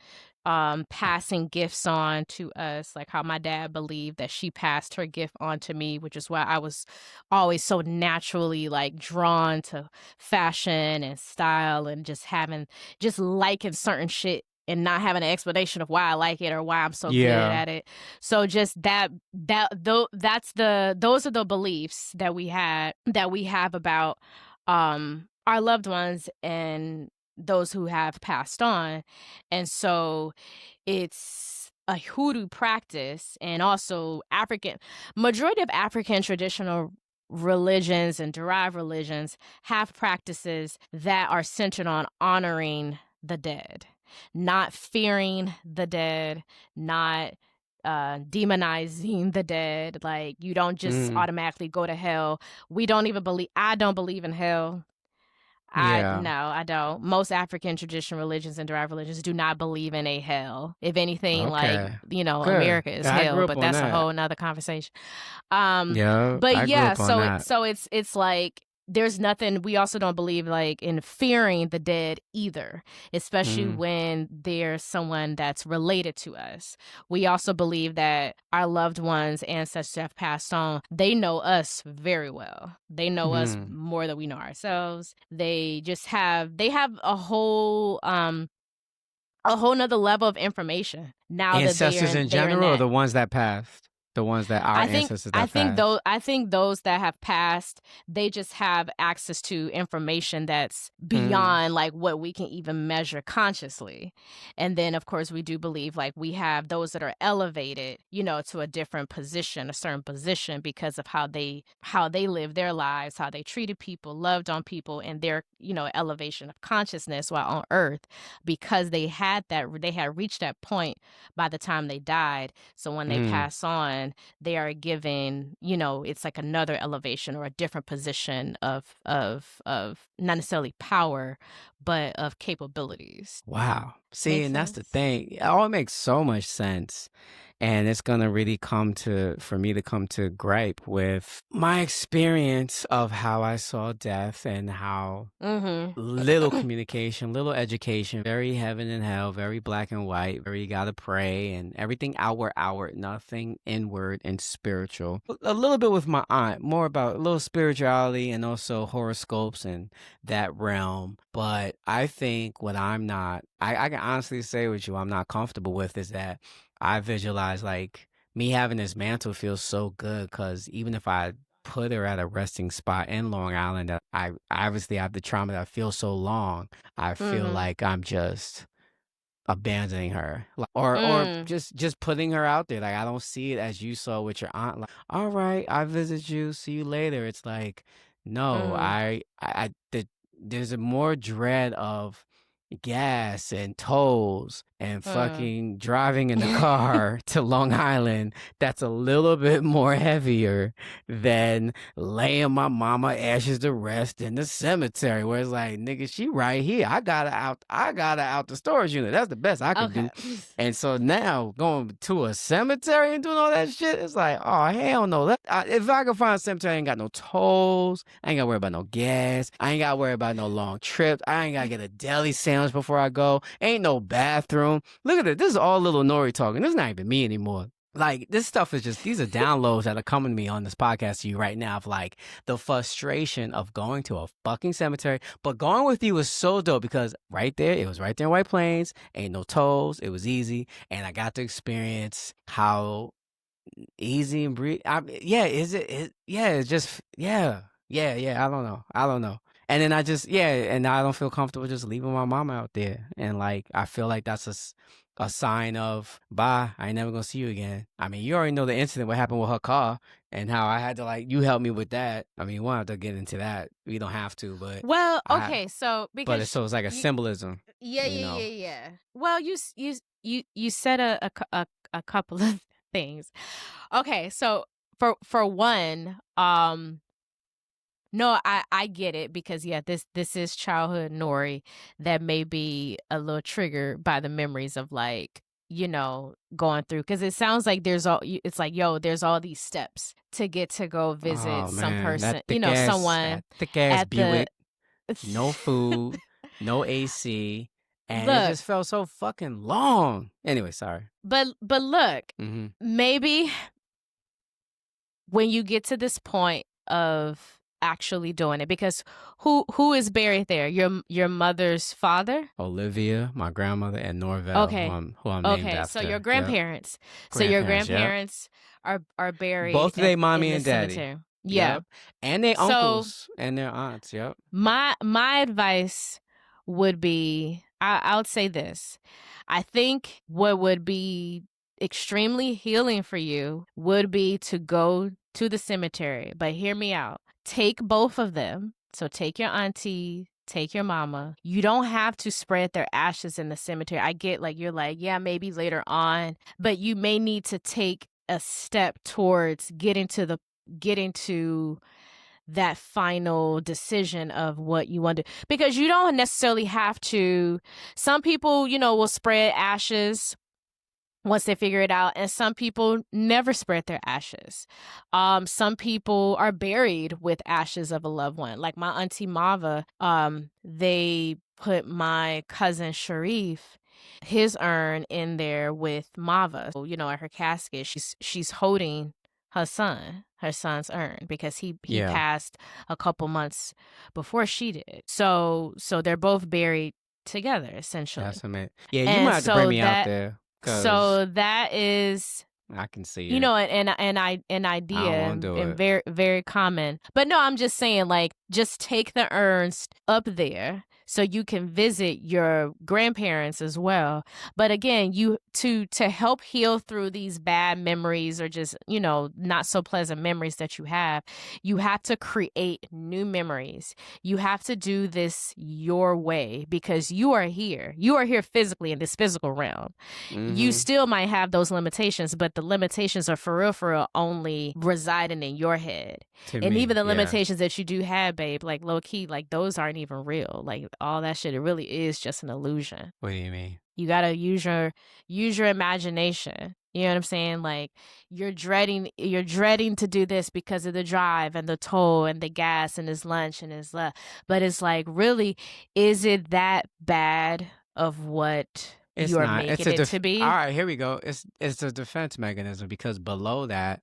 passing gifts on to us, like how my dad believed that she passed her gift on to me, which is why I was always so naturally like drawn to fashion and style and just liking certain shit and not having an explanation of why I like it or why I'm so good Yeah. at it. So just those are the beliefs that we have about our loved ones and those who have passed on. And so it's a hoodoo practice, and also African majority of African traditional religions and derived religions have practices that are centered on honoring the dead, not fearing the dead, not demonizing the dead. Like, you don't just Mm. automatically go to hell. We don't even believe I don't believe in hell. I Yeah. No, I don't. Most African traditional religions and derived religions do not believe in a hell. If anything, like, Okay. Good. America is Yeah, I hell, grew up but on that's a that. whole nother conversation. Um, Yeah, but I grew yeah, up on so that. it's like there's nothing. We also don't believe like in fearing the dead either, especially Mm. when there's someone that's related to us. We also believe that our loved ones, ancestors have passed on. They know us very well. They know us Mm. more than we know ourselves. They have a whole nother level of information now that Ancestors in they're in general, or that. the ones that passed, the ones that our I think ancestors I that think those passed. I think those that have passed, they just have access to information that's Mm. beyond like what we can even measure consciously. And then of course we do believe like we have those that are elevated, to a different position, a certain position because of how they live their lives, how they treated people, loved on people, and their, elevation of consciousness while on earth, because they had reached that point by the time they died. So when they Mm. pass on, they are given, it's like another elevation or a different position of not necessarily power, but of capabilities. Wow. See, Makes and that's the sense? thing. It all makes so much sense. And it's gonna really for me to come to gripe with my experience of how I saw death and how Mhm. little communication, little education, very heaven and hell, very black and white, very gotta pray and everything outward, nothing inward and spiritual. A little bit with my aunt, more about a little spirituality and also horoscopes and that realm. But I think what I can honestly say with you, I'm not comfortable with is that I visualize like me having this mantle feels so good because even if I put her at a resting spot in Long Island that I obviously have the trauma that I feel so long. I feel Mhm. like I'm just abandoning her. Or Mm. just putting her out there. Like I don't see it as you saw with your aunt. Like, all right, I visit you, see you later. It's like, no, Mhm. there's a more dread of gas and tolls and Mm. fucking driving in the car to Long Island, that's a little bit more heavier than laying my mama ashes to rest in the cemetery, where it's like, nigga, she right here. I got her out the storage unit. That's the best I could Okay. do. And so now going to a cemetery and doing all that shit, it's like, oh hell no. If I can find a cemetery, I ain't got no tolls. I ain't got to worry about no gas. I ain't got to worry about no long trips. I ain't got to get a deli sandwich before I go. Ain't no bathroom. Look at it. This is all little Nori talking. This is not even me anymore. Like, this stuff is just, these are downloads that are coming to me on this podcast to you right now of like the frustration of going to a fucking cemetery. But going with you was so dope because right there, it was right there in White Plains. Ain't no tolls. It was easy. And I got to experience how easy and breathe. Yeah, yeah, it's just, yeah. I don't know. And then and I don't feel comfortable just leaving my mom out there. And like, I feel like that's a sign of bye. I ain't never gonna see you again. I mean, you already know the incident, what happened with her car and how I had to like, you help me with that. I mean, we won't have to get into that. We don't have to, but Well, I, okay, so because it's like a you, symbolism, yeah, you yeah, know. yeah, yeah. Well, you said a couple of things. Okay, so for one, no, I get it because yeah, this is childhood Nori that may be a little triggered by the memories of like, going through because it sounds like it's like, yo, there's all these steps to get to go visit Oh some man, person, someone that thick ass at the Buick. No food, no AC, and it look, just felt so fucking long. Anyway, sorry. but look, Mm-hmm. maybe when you get to this point of actually doing it because who is buried there, your mother's father? Olivia, my grandmother, and Norvell, Okay. who I'm named Okay, so your after. Yep. grandparents. So your Grandparents, yep. grandparents are buried Both they in mommy the and daddy. cemetery. Yeah. Yep. And their So uncles and their aunts, yep. my advice would be I would say this. I think what would be extremely healing for you would be to go to the cemetery. But hear me out. Take both of them. So take your auntie, take your mama. You don't have to spread their ashes in the cemetery. I get like you're like, yeah, maybe later on, but you may need to take a step towards getting to that final decision of what you want to, because you don't necessarily have to. Some people, will spread ashes once they figure it out, and some people never spread their ashes. Some people are buried with ashes of a loved one, like my auntie Mava. They put my cousin Sharif, his urn in there with Mava. So, at her casket, she's holding her son's urn, because he Yeah, passed a couple months before she did. So they're both buried together essentially. that's amazing. Yeah, you might And have to bring me out there because so that is, I can see it. an I don't idea, want to do and it. very, very common. But no, I'm just saying, like, just take the urns up there so you can visit your grandparents as well. But again, you to help heal through these bad memories, or just, not so pleasant memories that you have to create new memories. You have to do this your way, because you are here. You are here physically in this physical realm. You Mm-hmm. still might have those limitations, but the limitations are for real only residing in your head. To And even me, the yeah. limitations that you do have, babe, like low key, like those aren't even real. Like all that shit, it really is just an illusion. What do you mean? You gotta use your imagination. You know what I'm saying? Like you're dreading to do this because of the drive and the toll and the gas and his lunch and his but it's like, really, is it that bad of what It's you're not. It's making a it to all be? right, here we go. It's a defense mechanism because below that,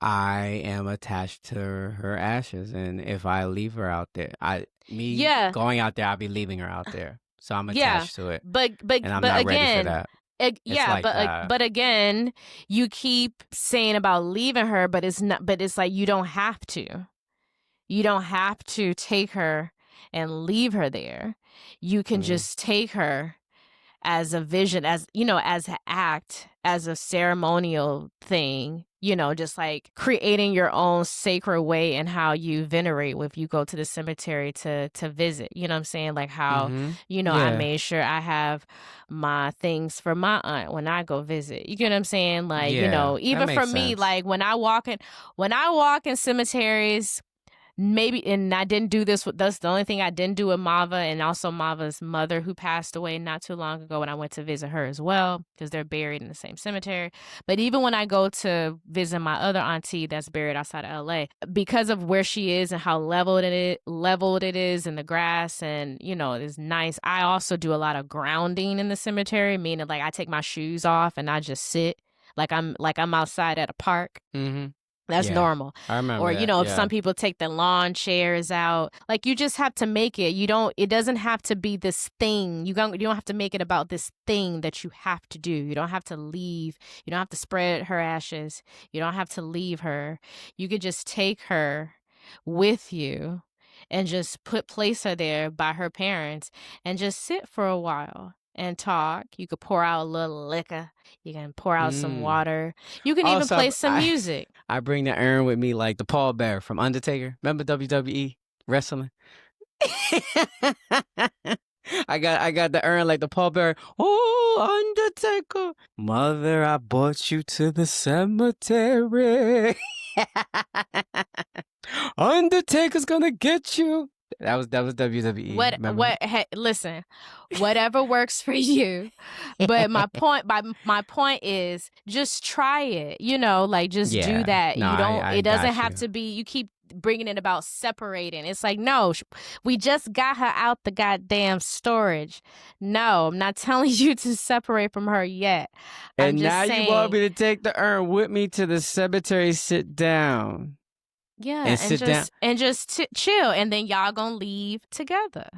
I am attached to her ashes, and if I leave her out there, me Yeah, going out there, I'll be leaving her out there. So I'm yeah, attached to it, but but and I'm but not ready for again, that. It's yeah, like that. but again, you keep saying about leaving her, but it's not. But it's like you don't have to. You don't have to take her and leave her there. You can Mm, just take her as a vision, as as an act, as a ceremonial thing, just like creating your own sacred way in how you venerate if you go to the cemetery to visit. You know what I'm saying? Like how, Mm-hmm. I Yeah. made sure I have my things for my aunt when I go visit. You get what I'm saying? Like, Yeah. That even for makes me, sense. like when I walk in cemeteries, maybe, and I didn't do this with, that's the only thing I didn't do with Mava, and also Mava's mother, who passed away not too long ago, when I went to visit her as well, because they're buried in the same cemetery. But even when I go to visit my other auntie that's buried outside of LA, because of where she is and how leveled it is in the grass, and it is nice, I also do a lot of grounding in the cemetery, meaning like I take my shoes off and I just sit like I'm outside at a park. Mm-hmm. That's Yeah. normal. I Or, remember that. if some Yeah. people take the lawn chairs out, like you just have to make it. It doesn't have to be this thing. You don't have to make it about this thing that you have to do. You don't have to leave. You don't have to spread her ashes. You don't have to leave her. You could just take her with you and just place her there by her parents and just sit for a while and talk. You could pour out a little liquor. You can pour out some Mm. water. You can even Also, play some music. I bring the urn with me like the Paul Bear from Undertaker. Remember WWE wrestling? I got the urn like the Paul Bear. Oh, Undertaker. Mother, I brought you to the cemetery. Undertaker's gonna get you. That was WWE. Remember? Hey, listen, whatever works for you. But my point is, just try it. Like, just do Yeah. that. No, You don't I It doesn't got have you. to be, you keep bringing it about separating. It's like, no, we just got her out the goddamn storage. No, I'm not telling you to separate from her yet. I'm And just now you want saying, me to take the urn with me to the cemetery, sit down. yeah, And sit down. and just chill, and then y'all gonna leave together.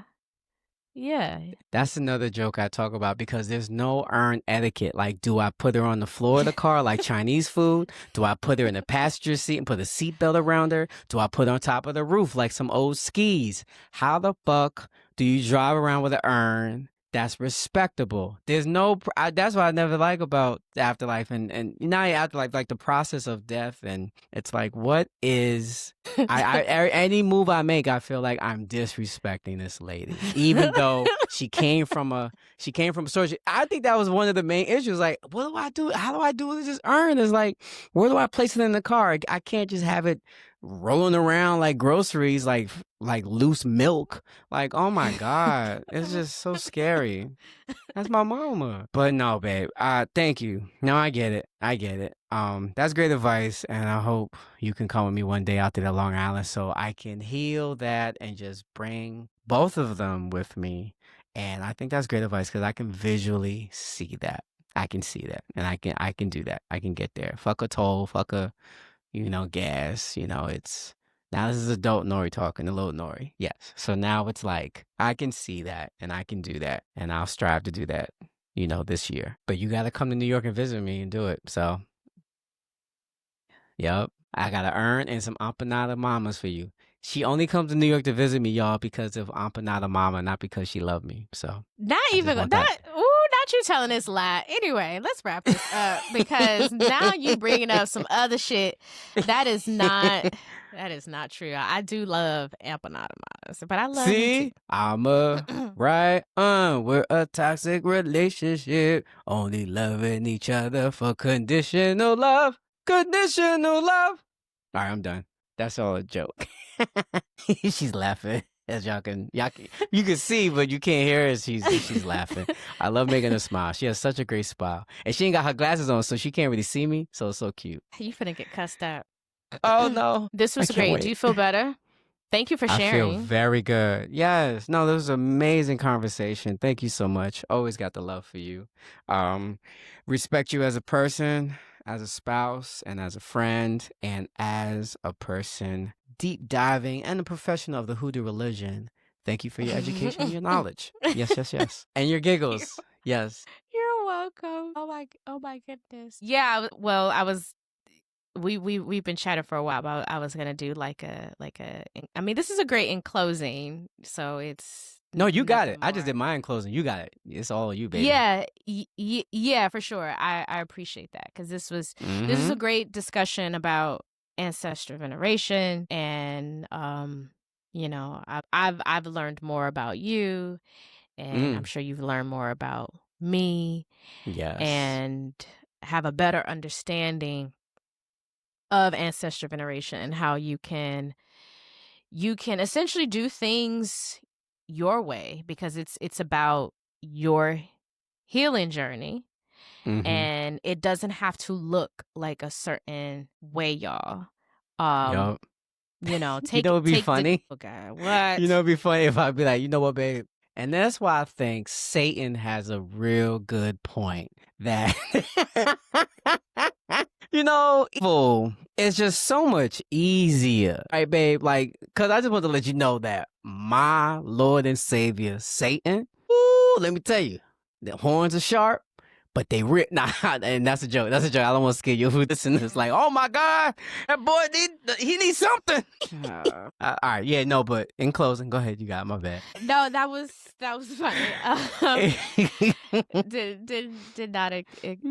Yeah. That's another joke I talk about because there's no urn etiquette. Like, do I put her on the floor of the car like Chinese food? Do I put her in the passenger seat and put a seatbelt around her? Do I put her on top of the roof like some old skis? How the fuck do you drive around with an urn that's respectable? There's no. That's what I never like about the afterlife and not afterlife, like the process of death. And it's like, what is any move I make, I feel like I'm disrespecting this lady, even though she came from a source. I think that was one of the main issues. Like, what do I do? How do I do with this urn? It's like, where do I place it in the car? I can't just have it rolling around like groceries, like loose milk. Like, oh my god, it's just so scary. That's my mama. But no, babe. Thank you. No, I get it. I get it. That's great advice, and I hope you can come with me one day out to the Long Island so I can heal that and just bring both of them with me. And I think that's great advice because I can visually see that. I can see that, and I can do that. I can get there. Fuck a toll. Fuck a gas. It's now this is adult Nori talking, the little Nori. Yes. So now it's like I can see that and I can do that and I'll strive to do that, this year. But you gotta come to New York and visit me and do it. So yep. I gotta earn and some empanada mamas for you. She only comes to New York to visit me, y'all, because of empanada mama, not because she loved me. So Not I just even want that. not not you telling this lie. Anyway, let's wrap this up because now you bringing up some other shit that is not true. I do love empanadas, but I love you too. See, I'm a right we're a toxic relationship, only loving each other for conditional love. Conditional love. All right, I'm done. That's all a joke. She's laughing. As you can see, but you can't hear her. She's laughing. I love making her smile. She has such a great smile, and she ain't got her glasses on, so she can't really see me. So it's so cute. You finna get cussed out. Oh no, This I was can't great. Do wait. you feel better? Thank you for I feel sharing. very good. Yes. No, this was an amazing conversation. Thank you so much. Always got the love for you. Um, respect you as a person, as a spouse, and as a friend, and as a person deep diving and a professional of the hoodoo religion. Thank you for your education and your knowledge. Yes, yes, yes. And your giggles. Yes. You're welcome. Oh my goodness. Yeah, well, I was we've been chatting for a while, but I was gonna do like a I mean, this is a great in closing. So No, you got nothing it. I just did more. mine closing. You got it. It's all you, baby. Yeah, yeah, for sure. I appreciate that because this was a Mm-hmm. great discussion about ancestor veneration, and I've learned more about you, and I'm Mm. sure you've learned more about me, Yes. and have a better understanding of ancestor veneration and how you can essentially do things your way because it's about your healing journey, Mm-hmm. and it doesn't have to look like a certain way, y'all. Um, Yup. You know take what'd be take the funny? oh God, You know what? what'd be funny if I'd be like, you know what, babe? And that's why I think Satan has a real good point that evil is just so much easier. Right, babe? Like, cause I just want to let you know that my Lord and Savior, Satan, ooh, let me tell you, the horns are sharp, but they rip. Nah, and that's a joke. That's a joke. I don't want to scare you who listen. It's like, oh my God, that boy he needs something. All right, yeah, no, but in closing, go ahead. You got it, my bad. No, that was funny. Did not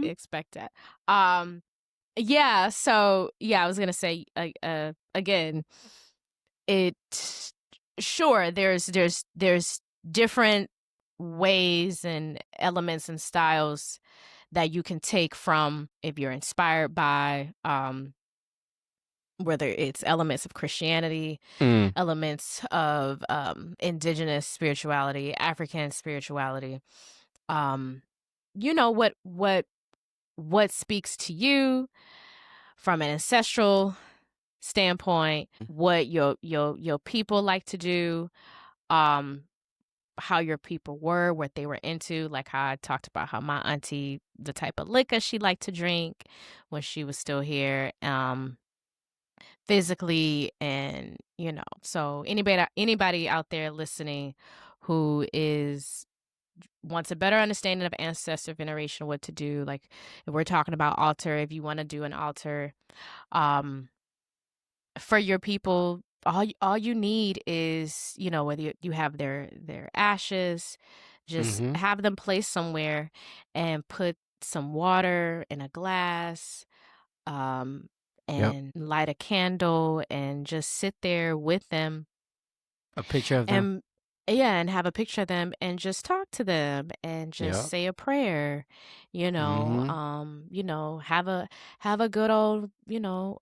expect that. Yeah. So yeah, I was gonna say again. It sure there's different ways and elements and styles that you can take from if you're inspired by whether it's elements of Christianity, Mm, elements of indigenous spirituality, African spirituality. Um, what speaks to you from an ancestral standpoint, what your people like to do, um, how your people were, what they were into, like how I talked about how my auntie, the type of liquor she liked to drink when she was still here. Physically, and so anybody out there listening who is wants a better understanding of ancestor veneration, what to do, like if we're talking about altar, if you want to do an altar um for your people, all you need is, whether you have their ashes, just mm-hmm. have them placed somewhere and put some water in a glass, um, Yep. and light a candle and just sit there with them, A picture of them. and yeah, and have a picture of them and just talk to them and just Yep. say a prayer, Mm-hmm. have a good old,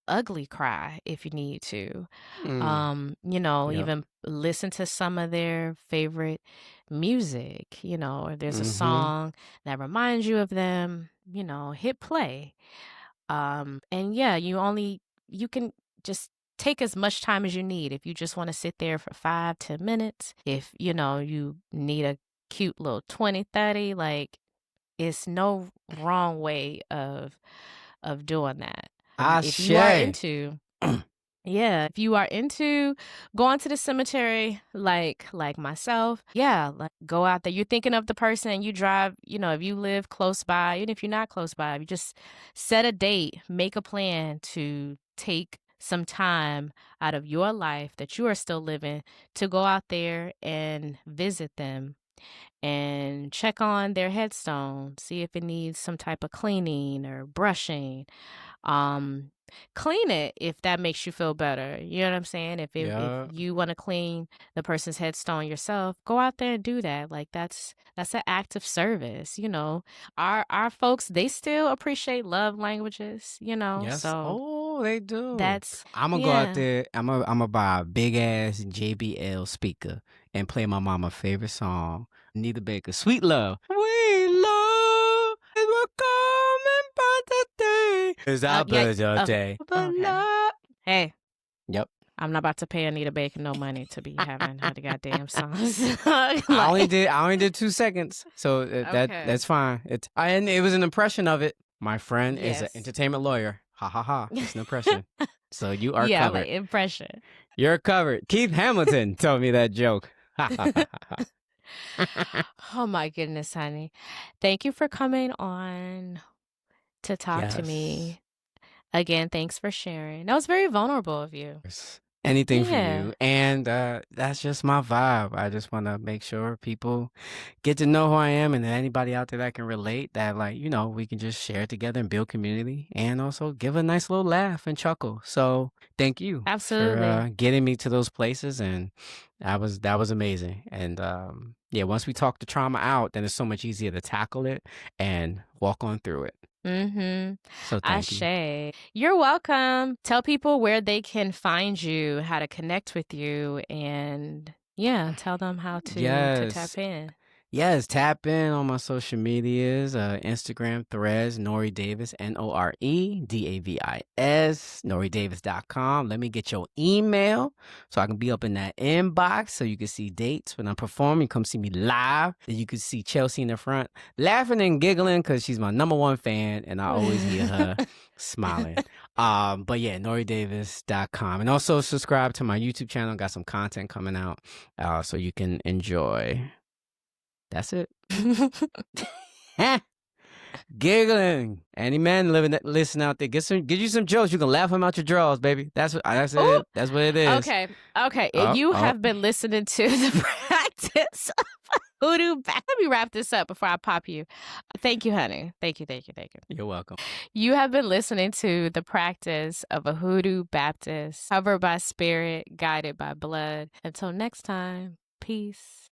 ugly cry if you need to. Mm. Yep. Even listen to some of their favorite music, if there's a Mm-hmm. song that reminds you of them, hit play. And yeah, you can just take as much time as you need. If you just want to sit there for 5-10 minutes, if you need a cute little 20-30, like it's no wrong way of doing that. If you are Ashe. into Yeah, if you are into going to the cemetery like myself, yeah, like go out there. You're thinking of the person and you drive, if you live close by, even if you're not close by, you just set a date, make a plan to take some time out of your life that you are still living to go out there and visit them and check on their headstone, see if it needs some type of cleaning or brushing. um Clean it if that makes you feel better, you know what I'm saying. If Yep. you want to clean the person's headstone yourself, go out there and do that. Like that's an act of service, our folks, they still appreciate love languages, Yes. so Oh, they do. that's I'm gonna go out yeah. there. I'm gonna buy a big ass JBL speaker and play my mama favorite song, Anita Baker, "Sweet Love." We love it will come and by the day. It's our Yeah. birthday. But Okay. love. Hey, Yep. I'm not about to pay Anita Baker no money to be having her the goddamn songs. I only Like, did I only did 2 seconds, so okay. that's fine. And it was an impression of it. My friend is an Yes. entertainment lawyer. Ha ha ha. It's an impression. So you are Yeah, like covered. impression. You're covered. Keith Hamilton told me that joke. Ha ha ha ha. Ha. Oh my goodness, honey. Thank you for coming on to talk to Yes. me. Again, thanks for sharing. That was very vulnerable of you. Anything for Yeah, you. And that's just my vibe. I just want to make sure people get to know who I am and anybody out there that can relate that like, we can just share together and build community and also give a nice little laugh and chuckle. So, thank you for absolutely. getting me to those places and that was amazing. And yeah, once we talk the trauma out, then it's so much easier to tackle it and walk on through it. Mm-hmm. So, thank you. Ashe. You're welcome. Tell people where they can find you, how to connect with you, and yeah, tell them how to Yes. tap in. Yes, tap in on my social medias, Instagram, Threads, Nori Davis, NOREDAVIS, NoriDavis.com. Let me get your email so I can be up in that inbox so you can see dates when I'm performing. Come see me live. And you can see Chelsea in the front laughing and giggling because she's my number one fan and I always hear her smiling. But yeah, NoriDavis.com. And also subscribe to my YouTube channel. Got some content coming out so you can enjoy. That's it. Giggling. Any man listen out there, get you some jokes. You can laugh them out your drawers, baby. That's Ooh, it. That's what it is. okay. Okay. Oh, You oh, have been listening to the practice of hoodoo. Let me wrap this up before I pop you. Thank you, honey. Thank you. Thank you. Thank you. you're welcome. You have been listening to the practice of a hoodoo Baptist, covered by spirit, guided by blood. Until next time, peace.